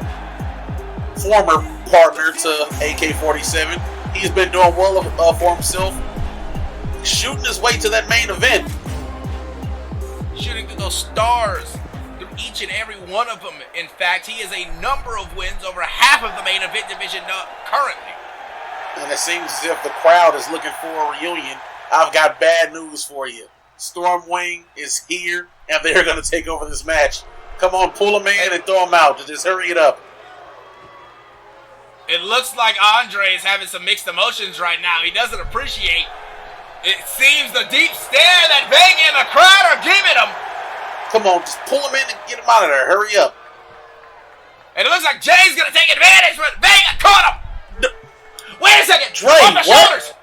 former partner to AK-47. He's been doing well for himself, shooting his way to that main event. Shooting through those stars, through each and every one of them. In fact, he has a number of wins, over half of the main event division currently. And it seems as if the crowd is looking for a reunion. I've got bad news for you. Stormwing is here, and they're going to take over this match. Come on, pull him in and throw him out. Just hurry it up. It looks like Andre is having some mixed emotions right now. He doesn't appreciate, it seems, the deep stare that Vega and the crowd are giving him. Come on, just pull him in and get him out of there. Hurry up. And it looks like Jay's going to take advantage, but Vega caught him. Wait a second! Dre, off the what? shoulders!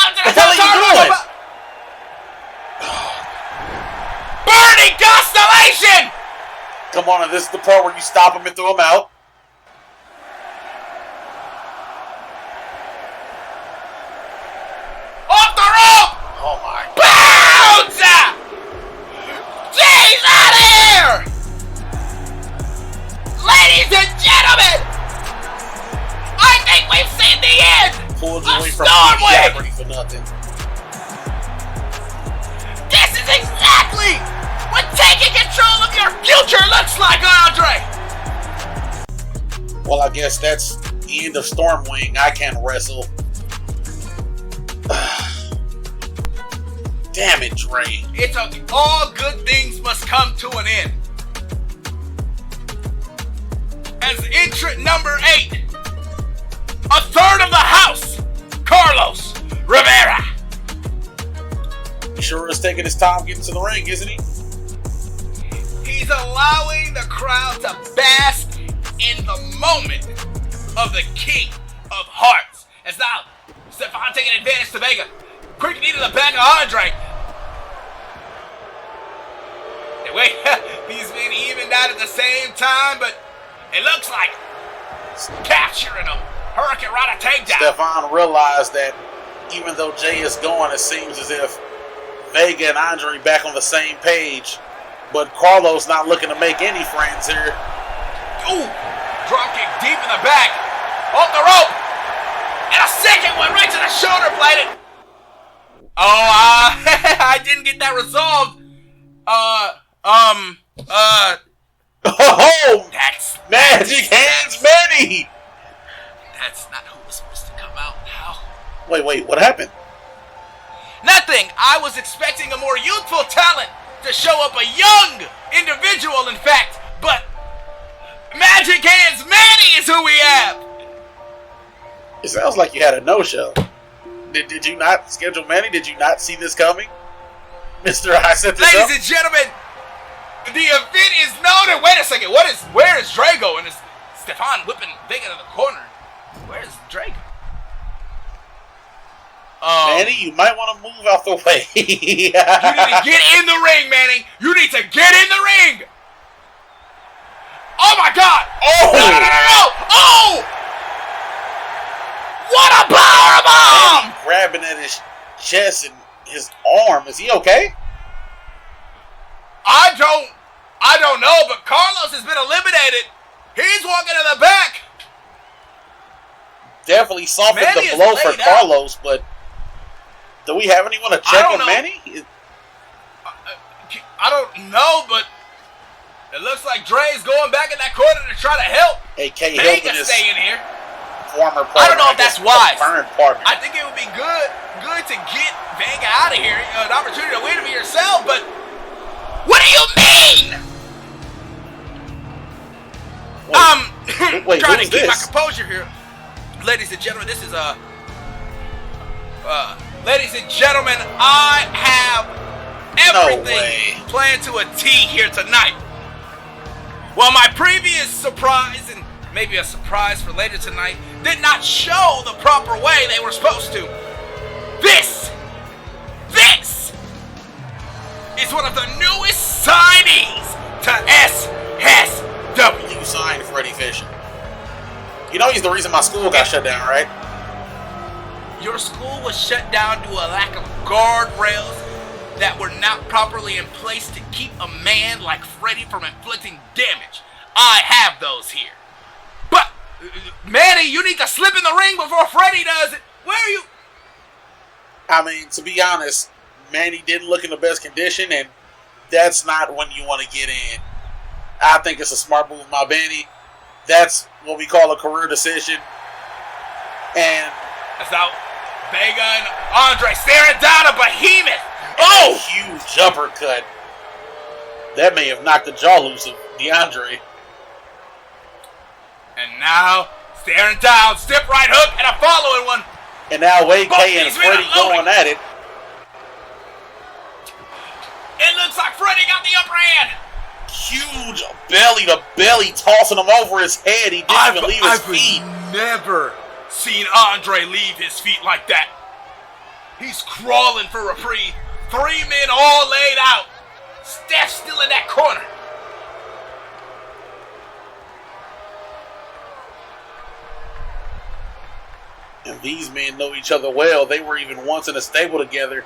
Under the What the hell are you doing? Burning Constellation! Come on, and this is the part where you stop him and throw him out. Off the rope! Oh my. Bounce! Jay's out of here! Ladies and gentlemen! I think we've seen the end Pulled of away from Stormwing! mediocrity for nothing. This is exactly what taking control of your future looks like, Andre! Well, I guess that's the end of Stormwing. I can't wrestle. Damn it, Dre. It's okay. All good things must come to an end. As entrant number 8, a third of the house, Carlos Rivera. He sure is taking his time getting to the ring, isn't he? He's allowing the crowd to bask in the moment of the King of Hearts. As now, Stefan taking advantage to Vega. Quick knee to the back of Andre. And wait, these men evened out at the same time, but it looks like capturing him. Hurricane Rana takedown. Stefan realized that even though Jay is going, it seems as if Vega and Andre back on the same page. But Carlos not looking to make any friends here. Ooh, drop kick deep in the back. Off the rope. And a second one right to the shoulder blade. I didn't get that resolved. Oh, That's Magic Hands Manny! That's not who was supposed to come out now. Wait, what happened? Nothing. I was expecting a more youthful talent to show up, a young individual, in fact. But Magic Hands Manny is who we have. It sounds like you had a no-show. Did you not schedule Manny? Did you not see this coming? Mr. I set this up. Ladies and gentlemen, the event is known. And wait a second, where is Drago? And is Stefan whipping Vega to the corner? Where is Drago? Manny, you might want to move out the way. You need to get in the ring, Manny. You need to get in the ring. Oh my God! Oh! No! Oh! What a powerbomb! Manny grabbing at his chest and his arm. Is he okay? I don't know, but Carlos has been eliminated. He's walking in the back. Definitely softened Manny the is blow for laid out. Carlos, but do we have anyone to check on know. Manny? I don't know, but it looks like Dre's going back in that corner to try to help. AK Vega helping his stay in here. former partner. I don't know if that's wise. Current partner. I think it would be good to get Vega out of here. An opportunity to win for yourself, but what do you mean? Wait, trying to who's keep my this? composure here. Ladies and gentlemen, this is ladies and gentlemen, I have everything planned to a T here tonight. Well, my previous surprise, and maybe a surprise for later tonight, did not show the proper way they were supposed to. This is one of the newest signings to SSW. You signed Freddie Fisher. You know he's the reason my school got shut down, right? Your school was shut down due to a lack of guardrails, that were not properly in place to keep a man like Freddy from inflicting damage. I have those here. But, Manny, you need to slip in the ring before Freddy does it. Where are you? I mean, to be honest, Manny didn't look in the best condition, and that's not when you want to get in. I think it's a smart move by Manny. That's what we call a career decision. And that's out. Vega and Andre staring down a behemoth. Oh! Huge uppercut. That may have knocked the jaw loose of DeAndre. And now, staring down, step right hook, and a following one. And now AK and Freddy going at it. It looks like Freddy got the upper hand. Huge belly-to-belly tossing him over his head. He didn't even leave his feet. I've never seen Andre leave his feet like that. He's crawling for reprieve. 3 men all laid out. Steph's still in that corner. And these men know each other well. They were even once in a stable together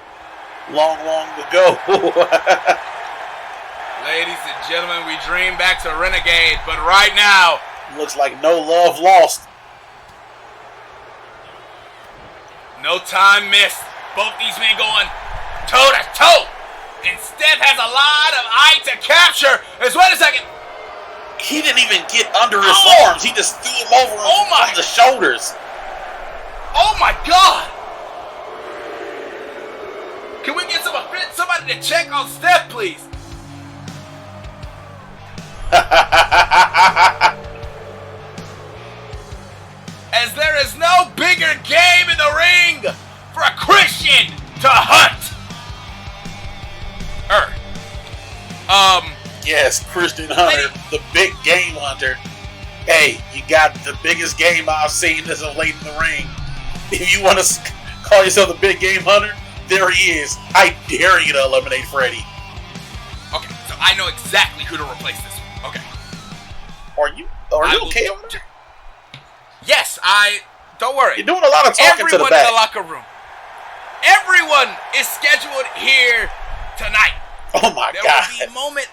long ago. Ladies and gentlemen, we dream back to Renegade, but right now, looks like no love lost. No time missed. Both these men going toe to toe. And Steph has a lot of eye to capture. Wait a second. He didn't even get under his arms. He just threw him over on the shoulders. Oh my God! Can we get somebody to check on Steph, please? As there is no bigger game in the ring for a Christian to hunt. Yes, Christian Hunter, the big game hunter. Hey, you got the biggest game I've seen as of late in the ring. If you want to call yourself the big game hunter, there he is. I dare you to eliminate Freddy. Okay, so I know exactly who to replace this with. Okay. Are you okay over there? Yes, don't worry. You're doing a lot of talking to the back. Everyone in the locker room. Everyone is scheduled here tonight. Oh my God. There will be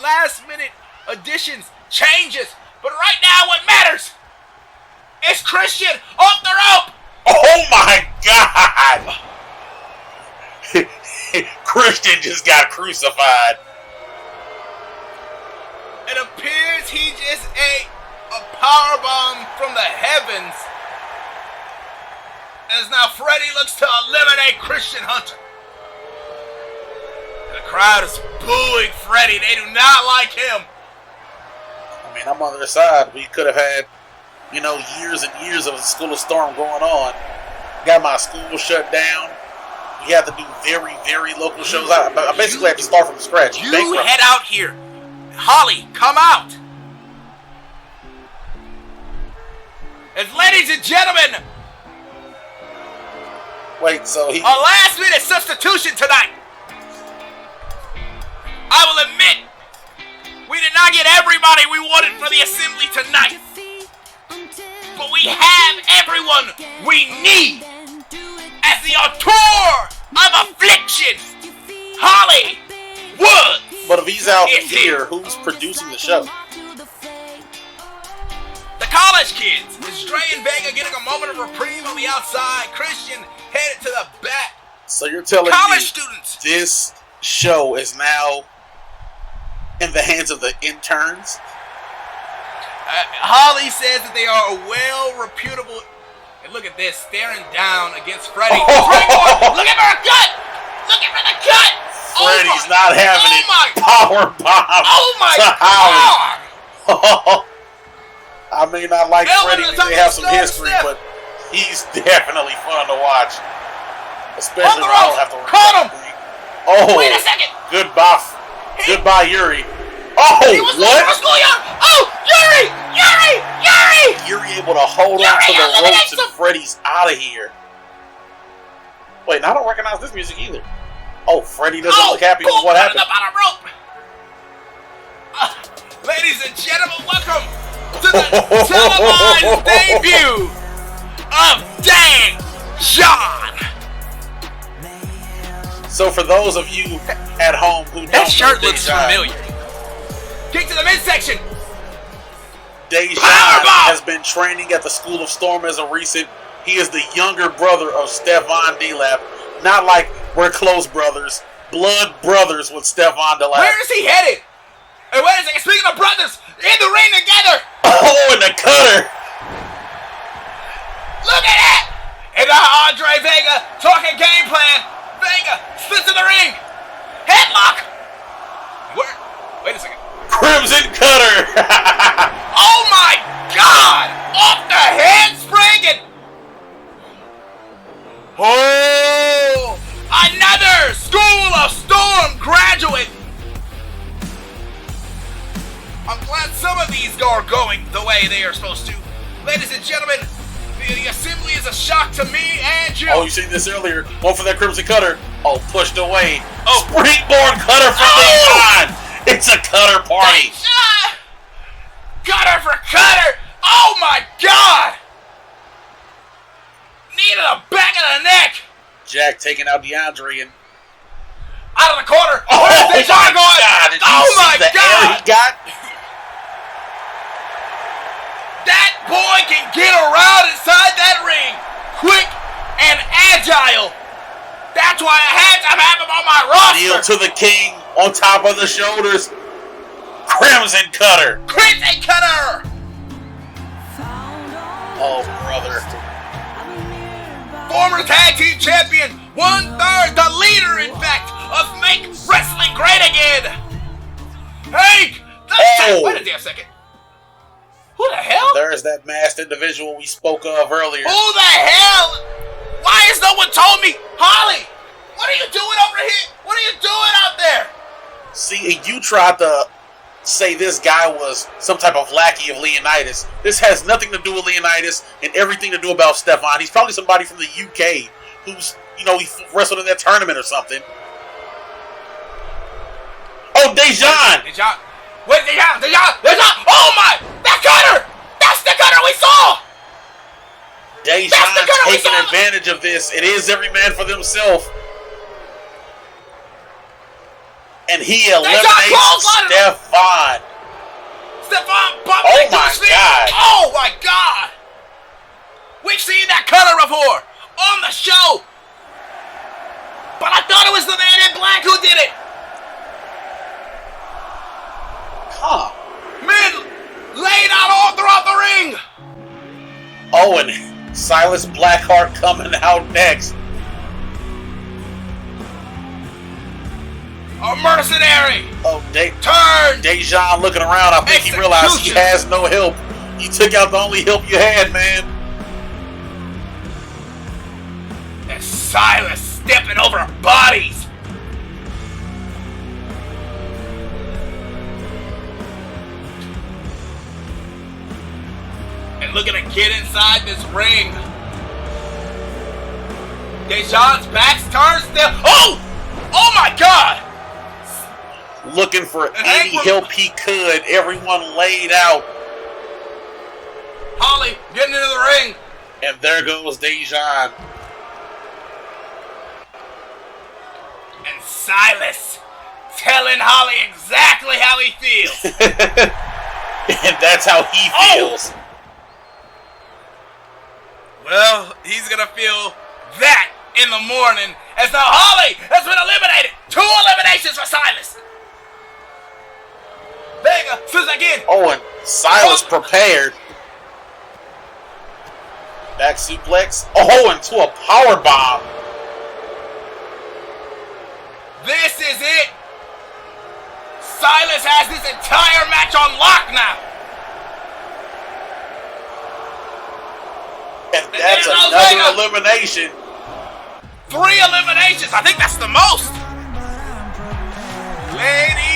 last minute additions, changes, but right now what matters is Christian off the rope. Oh my God. Christian just got crucified. It appears he just ate a powerbomb from the heavens. As now Freddy looks to eliminate Christian Hunter. The crowd is booing Freddy. They do not like him. I mean, I'm on their side. We could have had, years and years of a School of Storm going on. Got my school shut down. We have to do very, very local shows. I basically have to start from scratch. You head out here. Holly, come out. And ladies and gentlemen, wait, so a last minute substitution tonight. I will admit, we did not get everybody we wanted for the assembly tonight. But we have everyone we need as the auteur of affliction, Holly Woods. But if he's out here, who's producing the show? The college kids. Is Dre and Vega getting a moment of reprieve on the outside? Christian headed to the back. So you're telling college me students. This show is now in the hands of the interns? Holly says that they are a well-reputable. And look at this, staring down against Freddy. Oh. Look at her gut! Look at the gut! Freddy's not having it. Power bomb. Oh my God! I may not like Freddy. We may have some history, but he's definitely fun to watch. Especially when I don't have to work. Caught him! Oh, wait a second! Goodbye, Yuri. Oh, what? Oh, Yuri! Yuri able to hold on to the ropes and Freddy's out of here. Wait, I don't recognize this music either. Oh, Freddy doesn't look happy with what happened. Ladies and gentlemen, welcome to the televised debut of Dang John. So for those of you at home who don't That shirt know looks Dejan, familiar. Kick to the midsection. Dejan Powerbomb! has been training at the School of Storm as of recent. He is the younger brother of Stefan D-Lap. Not like we're close brothers. Blood brothers with Stefan D-Lap. Where is he headed? Hey, wait a second. Speaking of brothers, in the ring together. Oh, and the cutter. Look at that. And now Andre Vega talking game plan. Vega splits in the ring. Headlock. Where? Wait a second. Crimson cutter. Oh my God! Off the handspring and oh, another School of Storm graduate. I'm glad some of these are going the way they are supposed to. Ladies and gentlemen, the assembly is a shock to me and you. Oh, you seen this earlier. One for that Crimson Cutter. Oh, pushed away. Oh. Springboard cutter from Dejan. It's a cutter party. Cutter for cutter. Oh my God. Knee to the back of the neck. Jack taking out DeAndre and Out of the corner. oh Where's my Dejan going? God! Did you Oh see my the air God. he got? That boy can get around inside that ring. Quick and agile. That's why I had to have him on my Kneel roster. to the king on top of the shoulders. Crimson cutter. Crimson cutter. Oh, brother. Former tag team champion. 1/3, the leader, in fact, of Make Wrestling Great Again. Hank. Oh. Wait a damn second. Who the hell? There's that masked individual we spoke of earlier. Who the hell? Why has no one told me? Holly, what are you doing over here? What are you doing out there? See, you tried to say this guy was some type of lackey of Leonidas. This has nothing to do with Leonidas and everything to do about Stefan. He's probably somebody from the UK who's, he wrestled in that tournament or something. Oh, Dejan! Dejan. Wait, Dejan. Oh my! That cutter! That's the cutter we saw! Dejan taking advantage of this. It is every man for themselves. And he eliminates Stefan. Stefan bumped Oh into my his feet. God. Oh my God! We've seen that cutter before on the show, but I thought it was the man in black who did it. Huh. Men laid out all throughout the ring. Oh, and Silas Blackheart coming out next. A mercenary. Oh, Turn. Dejan looking around. I think he realized he has no help. You took out the only help you had, man. And Silas stepping over bodies. And looking to get inside this ring. Dejan's back's turned still. Oh! Oh my God! Looking for any help he could. Everyone laid out. Holly getting into the ring. And there goes Dejan. And Silas telling Holly exactly how he feels. And that's how he feels. Well, he's gonna feel that in the morning. As now Holly has been eliminated. 2 eliminations for Silas. Vega says again. Oh, and Silas prepared. Back suplex. Oh, into a power bomb. This is it. Silas has this entire match on lock now. And that's another elimination. 3 eliminations. I think that's the most. Lady.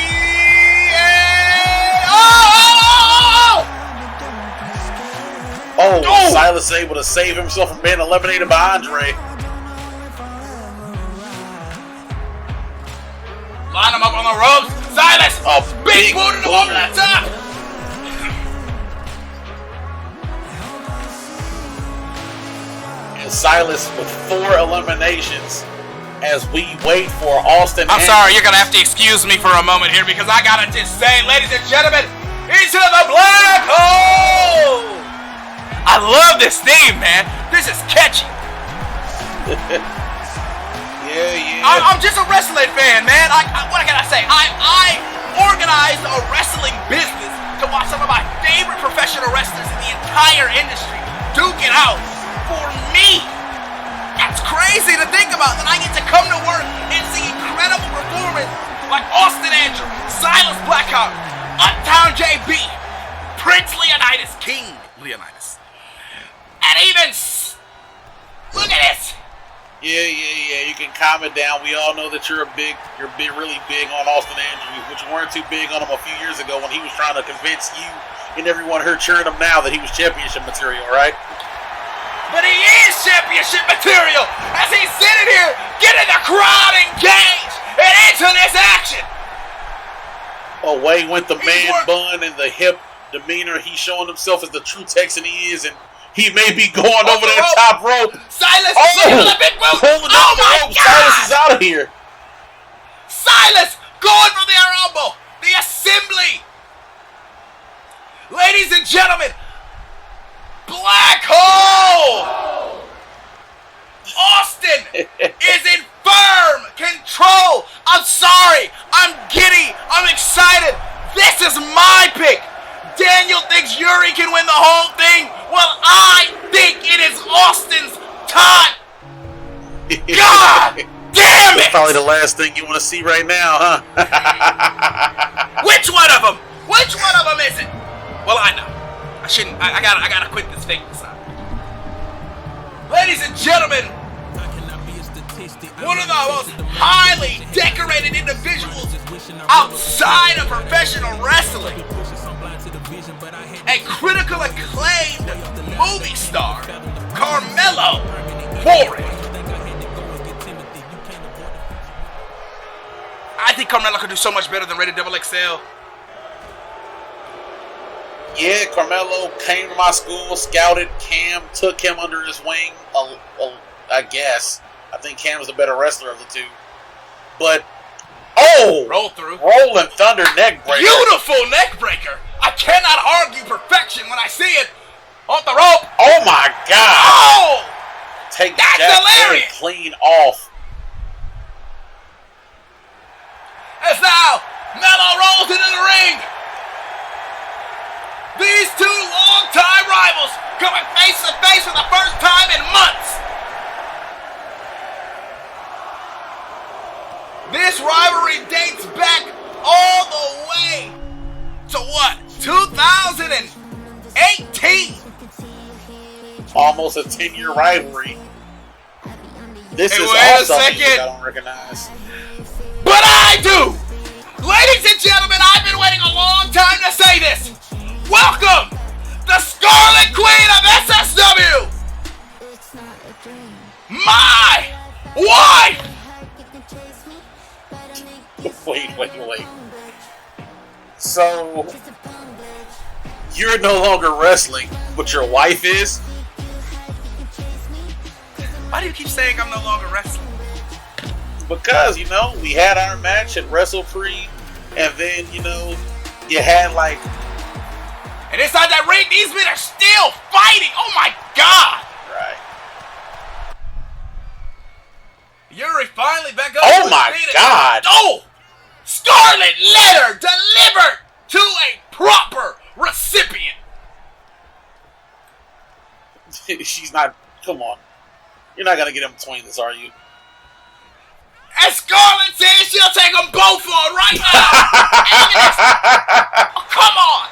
Oh, Silas is able to save himself from being eliminated by Andre. Line him up on the ropes. Silas. A big boot him over the top. And Silas with 4 eliminations. as we wait for Austin. I'm sorry, you're gonna have to excuse me for a moment here because I gotta just say, ladies and gentlemen, into the black hole! I love this theme, man. This is catchy. Yeah. I'm just a wrestling fan, man. What can I say? I organized a wrestling business to watch some of my favorite professional wrestlers in the entire industry duke it out for me. That's crazy to think about, that I get to come to work and see incredible performance like Austin Andrew, Silas Blackhawk, Uptown JB, Prince Leonidas, King Leonidas, and even look at this. Yeah. You can calm it down. We all know that you're really big on Austin Andrews, but you weren't too big on him a few years ago when he was trying to convince you and everyone here cheering him now that he was championship material, right? But he is championship material as he's sitting here getting the crowd engaged and into this action. Away went the man bun and the hip demeanor. He's showing himself as the true Texan he is, and he may be going over that top rope. Silas, look at the big boot. Pulling Oh up the my rope. God! Silas is out of here. Silas going for the air elbow. The assembly. Ladies and gentlemen, Black Hole! Austin is in firm control. I'm sorry. I'm giddy. I'm excited. This is my pick. Daniel thinks Yuri can win the whole thing. Well, I think it is Austin's time. God damn it! That's probably the last thing you want to see right now, huh? Which one of them? Which one of them is it? Well, I know. I gotta quit this fake facade. Ladies and gentlemen, one of the most highly decorated individuals outside of professional wrestling, a critical acclaimed movie star, Carmelo Borey. I think Carmelo could do so much better than Rated XXL. Yeah, Carmelo came to my school, scouted Cam, took him under his wing, I guess. I think Cam's the better wrestler of the two. But, roll through. Rolling Thunder neck breaker. Beautiful neck breaker. I cannot argue perfection when I see it. Off the rope. Oh my God. Oh! Take That's that very hilarious. clean off. As now, Melo rolls into the ring. These two long-time rivals coming face-to-face for the first time in months. This rivalry dates back all the way to what? 2018. Almost a 10-year rivalry. This Hey, is wait a also music second. I don't recognize. But I do! Ladies and gentlemen, I've been waiting a long time to say this. Welcome, the Scarlet Queen of SSW! My wife! Wait. So, you're no longer wrestling, but your wife is? Why do you keep saying I'm no longer wrestling? Because, we had our match at WrestlePre, and then, you had like... And inside that ring, these men are still fighting! Oh my God! Right. Yuri finally back up. Oh my God! Oh! Scarlet letter delivered to a proper recipient. She's not... Come on. You're not going to get in between this, are you? And Scarlet says she'll take them both on right now. Oh, come on.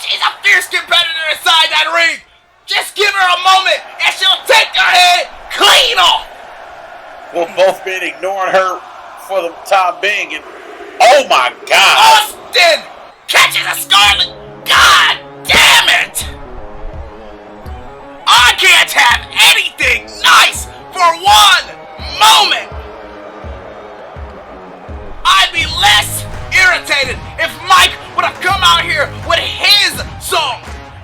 She's a fierce competitor inside that ring. Just give her a moment and she'll take her head clean off. We've both been ignoring her for the time being, and oh my God! Austin catches a Scarlet. God damn it! I can't have anything nice for one moment. I'd be less irritated if Mike would have come out here with his song.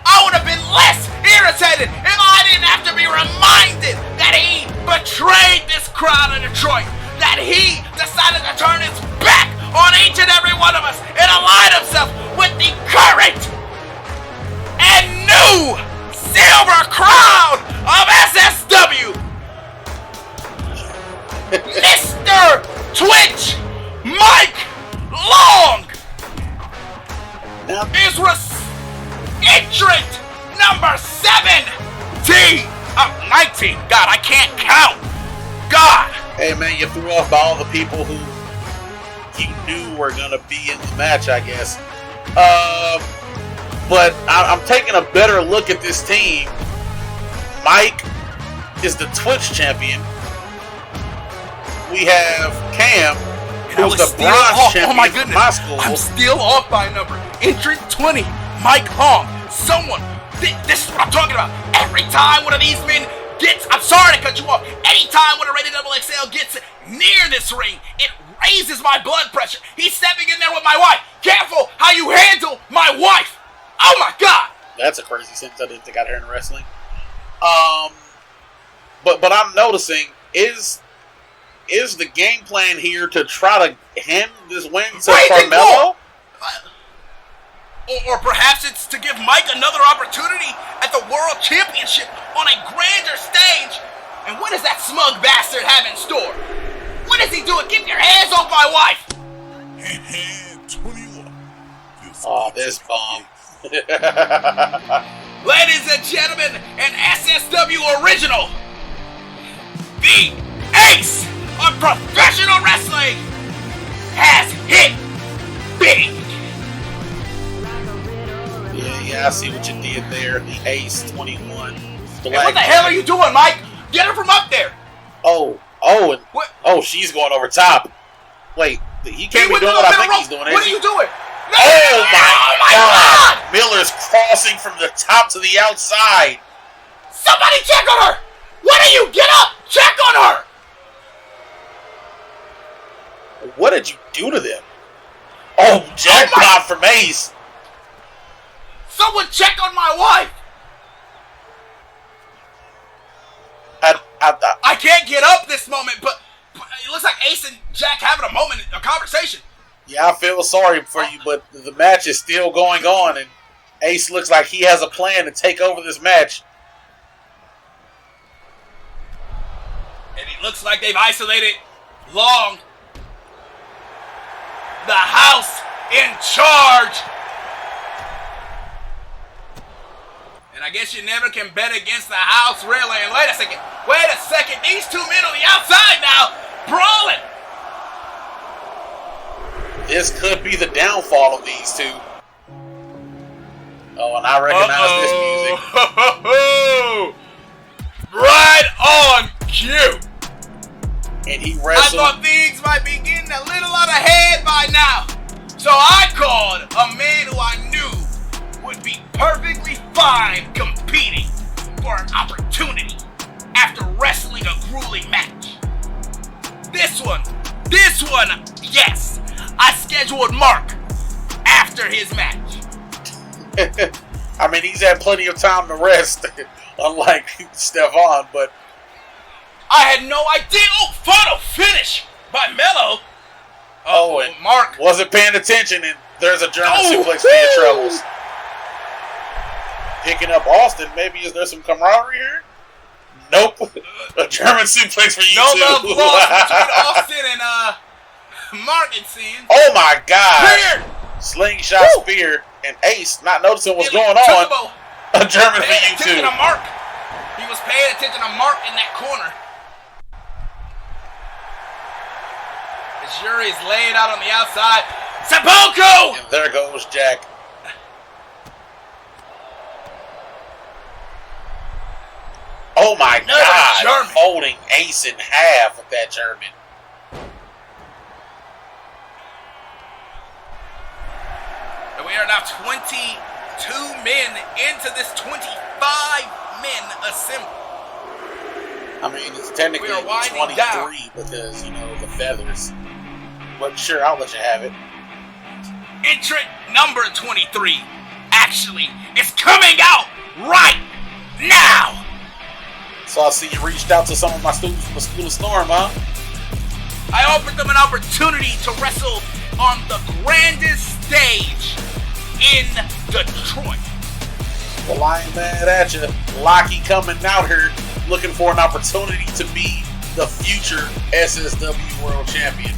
I would have been less irritated if I didn't have to be reminded that he betrayed this crowd of Detroit, that that he decided to turn his back on each and every one of us and align himself with the current and new silver crown of SSW, Mr. Twitch Mike Long is entrant number 19. God, I can't count. God. Hey man, you threw off by all the people who you knew were gonna be in the match, I guess. But I'm taking a better look at this team. Mike is the Twitch champion. We have Cam, who's the bronze champion. Oh my goodness! My school. I'm still off by a number. Entrant 20, Mike Long. Someone. This is what I'm talking about. Every time one of these men gets, I'm sorry to cut you off. Anytime one of Rated XXL gets near this ring, it raises my blood pressure. He's stepping in there with my wife. Careful how you handle my wife. Oh my God. That's a crazy sentence I didn't think I'd hear in wrestling. But I'm noticing is the game plan here to try to hand this win to Carmelo? Or perhaps it's to give Mike another opportunity at the World Championship on a grander stage. And what does that smug bastard have in store? What is he doing? Keep your hands off my wife! 21. Oh, this bomb. Ladies and gentlemen, an SSW original, the ace of professional wrestling, has hit big. Yeah, I see what you did there. The Ace 21. Hey, what the hell are you doing, Mike? Get her from up there. She's going over top. Wait, he can't be doing what I think he's doing. What are you doing? No, oh my God! Miller's crossing from the top to the outside. Somebody check on her! What are you? Get up! Check on her! What did you do to them? Oh, jackpot from Ace. Someone check on my wife! I can't get up this moment, but it looks like Ace and Jack having a conversation. Yeah, I feel sorry for you, but the match is still going on, and Ace looks like he has a plan to take over this match. And it looks like they've isolated Long. The house in charge. And I guess you never can bet against the house, really. And wait a second. These two men on the outside now, brawling. This could be the downfall of these two. Oh, and I recognize this music. Right on cue. And he wrestled. I thought things might be getting a little out of hand by now. So I called a man who I knew would be perfectly fine competing for an opportunity after wrestling a grueling match. This one, yes, I scheduled Mark after his match. I mean, he's had plenty of time to rest, unlike Stephon, but I had no idea. Oh, photo finish by Mello. And Mark wasn't paying attention, and there's a German suplex for your troubles. Picking up Austin, maybe is there some camaraderie here? Nope. A German suplex for you no too. No love lost between Austin and Mark, it seems. Oh my God! Spear! Slingshot spear, and Ace not noticing what's going on. A German for you too. Mark. He was paying attention to Mark in that corner. Jury is laying out on the outside. Sepulchro! And there goes Jack. Oh my God! German. Folding Ace in half with that German. And we are now 22 men into this 25-men assembly. I mean, it's technically 23 down. because, the feathers. But sure, I'll let you have it. Entrant number 23 actually is coming out right now. So I see you reached out to some of my students from the School of Storm, huh? I offered them an opportunity to wrestle on the grandest stage in Detroit. Well, I ain't mad at you. Lockie coming out here looking for an opportunity to be the future SSW World Champion.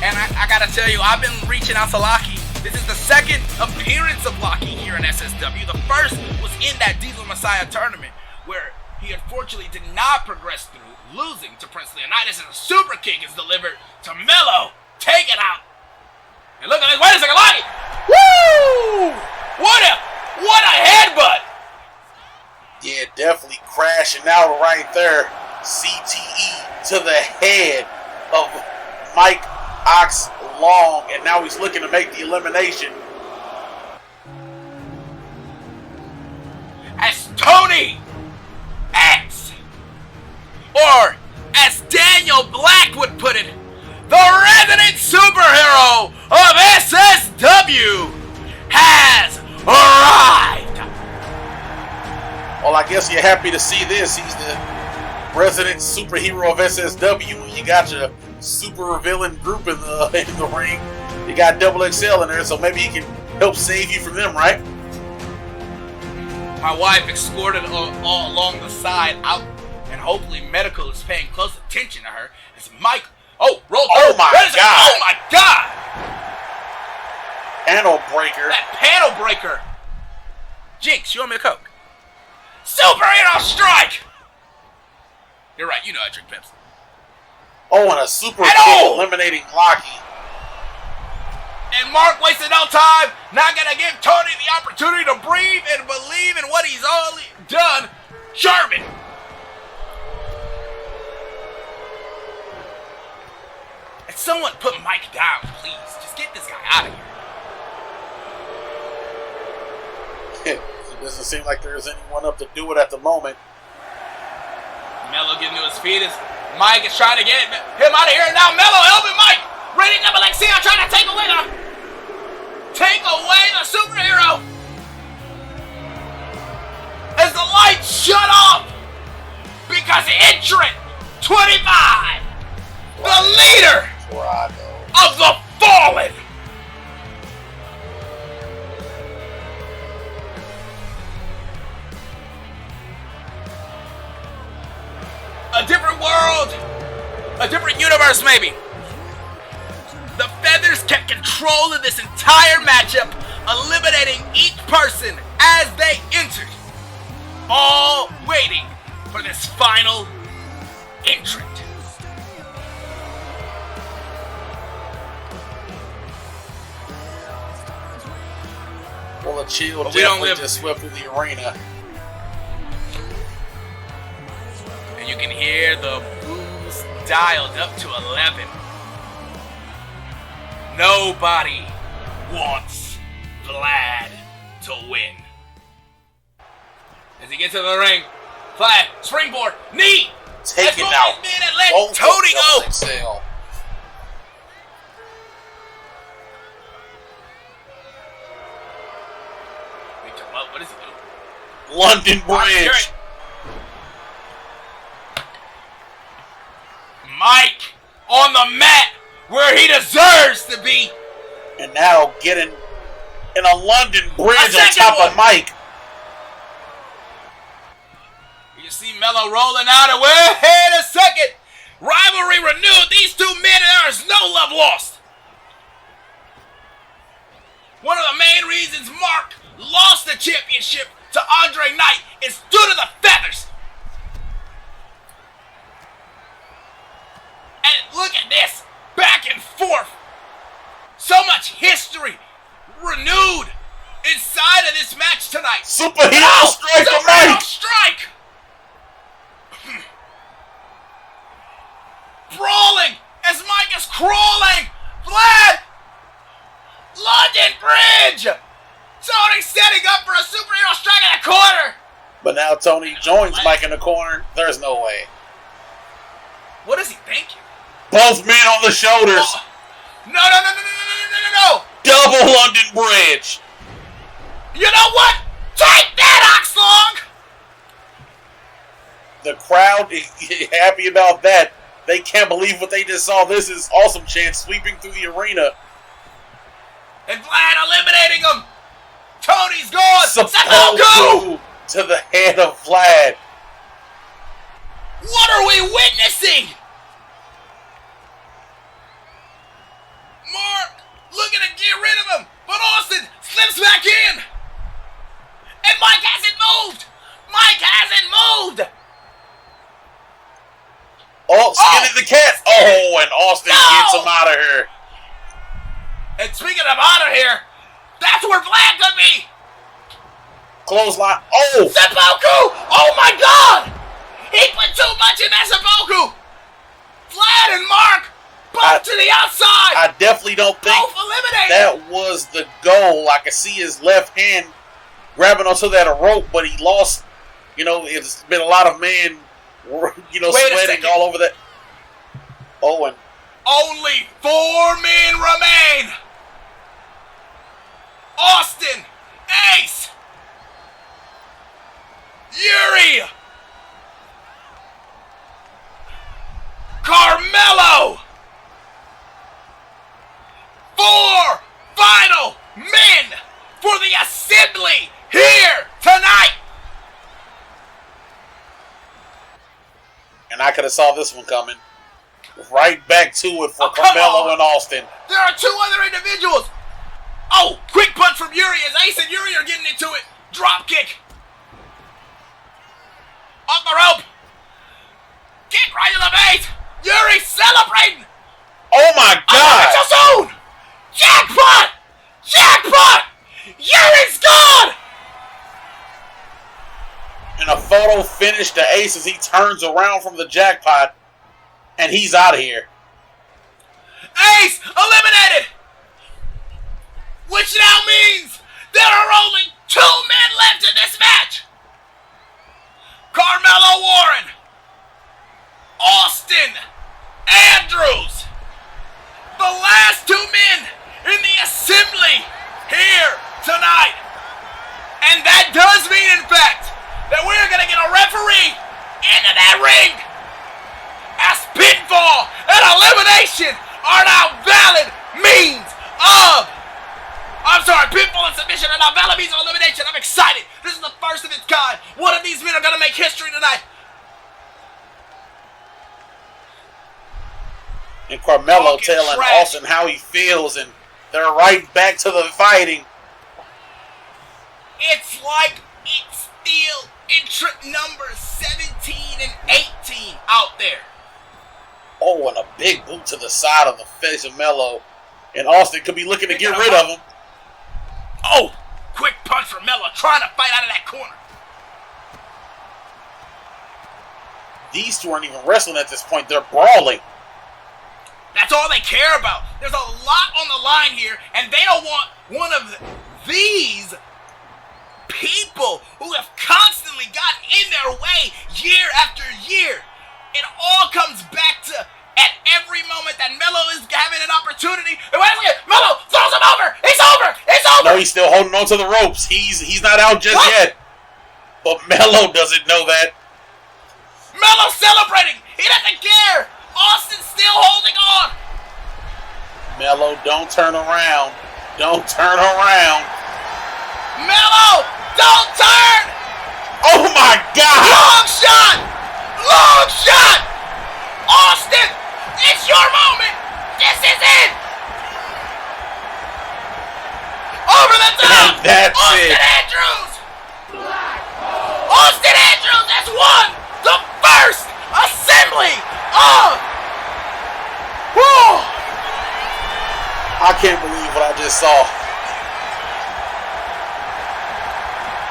And I gotta tell you, I've been reaching out to Lockie. This is the second appearance of Lockie here in SSW. The first was in that Diesel Messiah tournament, where he unfortunately did not progress through, losing to Prince Leonidas, and a super kick is delivered to Mello. Take it out. And look at this. Wait a second, Lockie. Woo! What a headbutt. Yeah, definitely crashing out right there. CTE to the head of Mike Ox Long, and now he's looking to make the elimination. As Tony X, or as Daniel Black would put it, the resident superhero of SSW has arrived. Well, I guess you're happy to see this. He's the resident superhero of SSW. You got your super villain group in the ring. You got Double XL in there, so maybe he can help save you from them, right? My wife escorted all along the side out, and hopefully medical is paying close attention to her. As Mike, roll through. Oh my God! Oh my God! Panel breaker. That panel breaker. Jinx, you want me a Coke? Superhero strike. You're right. You know I drink Pepsi. Oh, and a super And kick eliminating Lockie. And Mark wasted no time. Not gonna give Tony the opportunity to breathe and believe in what he's already done. Sherman. And someone put Mike down, please. Just get this guy out of here. It doesn't seem like there's anyone up to do it at the moment. Mello getting to his feet as Mike is trying to get him out of here. Now Mello helping Mike. Ready Double XL trying to take away the superhero. As the lights shut off. Because entrant 25, the leader of the Fallen. A different world, a different universe maybe. The Feathers kept control of this entire matchup, eliminating each person as they entered, all waiting for this final entrant. Well, a chill But we don't definitely live- just swept through the arena. And you can hear the boos dialed up to 11. Nobody wants Vlad to win. As he gets to the ring, Vlad, springboard, knee! Taking That's out what this man had let both Tony of go! Double XL. Wait, what is he doing? London Bridge. Mike on the mat where he deserves to be. And now getting in a London Bridge on second top one. of Mike. You see Mello rolling out and wait a second. Rivalry renewed. These two men, there is no love lost. One of the main reasons Mark lost the championship to Andre Knight is due to the Feathers. And look at this. Back and forth. So much history renewed inside of this match tonight. Superhero strike for Superhero Mike. strike. Brawling as Mike is crawling. Vlad. London Bridge. Tony setting up for a superhero strike in the corner. But now Tony joins Mike in the corner. There's no way. What is he thinking? Both men on the shoulders. Oh. No. Double London Bridge. You know what? Take that, Oxlong. The crowd is happy about that. They can't believe what they just saw. This is awesome chance sweeping through the arena. And Vlad eliminating him. Tony's gone. Seppuku to the head of Vlad. What are we witnessing? Mark looking to get rid of him, but Austin slips back in. And Mike hasn't moved. Mike hasn't moved. Oh, skinning the cat. Oh, and Austin gets him out of here. And speaking of out of here, that's where Vlad could be. Clothesline. Oh. Seppuku. Oh my God. He put too much in that Seppuku. Vlad and Mark both to the outside. I definitely don't think both eliminated. That was the goal. I could see his left hand grabbing onto that rope, but he lost. You know, it's been a lot of men, sweating all over that. Oh, and only 4 men remain. Austin, Ace, Yuri, Carmelo. 4 final men for the assembly here tonight. And I could have saw this one coming. Right back to it for Carmelo and Austin. There are 2 other individuals. Oh, quick punch from Yuri as Ace and Yuri are getting into it. Drop kick. Off the rope. Kick right to the base. Yuri celebrating. Oh my God. Oh, so soon. Jackpot. Jackpot. Yuri's gone. And a photo finish to Ace as he turns around from the jackpot. And he's out of here. Ace eliminated. Which now means there are only 2 men left in this match. Carmelo Warren. Austin Andrews. The last 2 men in the assembly here tonight. And that does mean, in fact, that we're going to get a referee into that ring. As pinfall and elimination are now valid means of... pinfall and submission are now valid means of elimination. I'm excited. This is the first of its kind. One of these men are going to make history tonight. And Carmelo telling Austin how he feels, and they're right back to the fighting. It's like it's still entrant numbers 17 and 18 out there. Oh, and a big boot to the side of the face of Melo. And Austin could be looking to get rid of him. Oh, quick punch from Melo, trying to fight out of that corner. These 2 aren't even wrestling at this point. They're brawling. That's all they care about. There's a lot on the line here, and they don't want one of these people who have constantly gotten in their way year after year. It all comes back to at every moment that Melo is having an opportunity. And wait a second, Melo throws him over. It's over. It's over. No, he's still holding on to the ropes. He's not out just yet. But Melo doesn't know that. Melo celebrating. He doesn't care. Austin's still holding on. Melo, don't turn around. Don't turn around. Melo, don't turn. Oh my God. Long shot. Long shot. Austin, it's your moment. This is it. Over the top. And that's Austin it. Andrews. Austin Andrews has won the first assembly of... Woo! I can't believe what I just saw.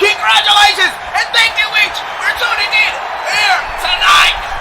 Congratulations, and thank you each for tuning in here tonight.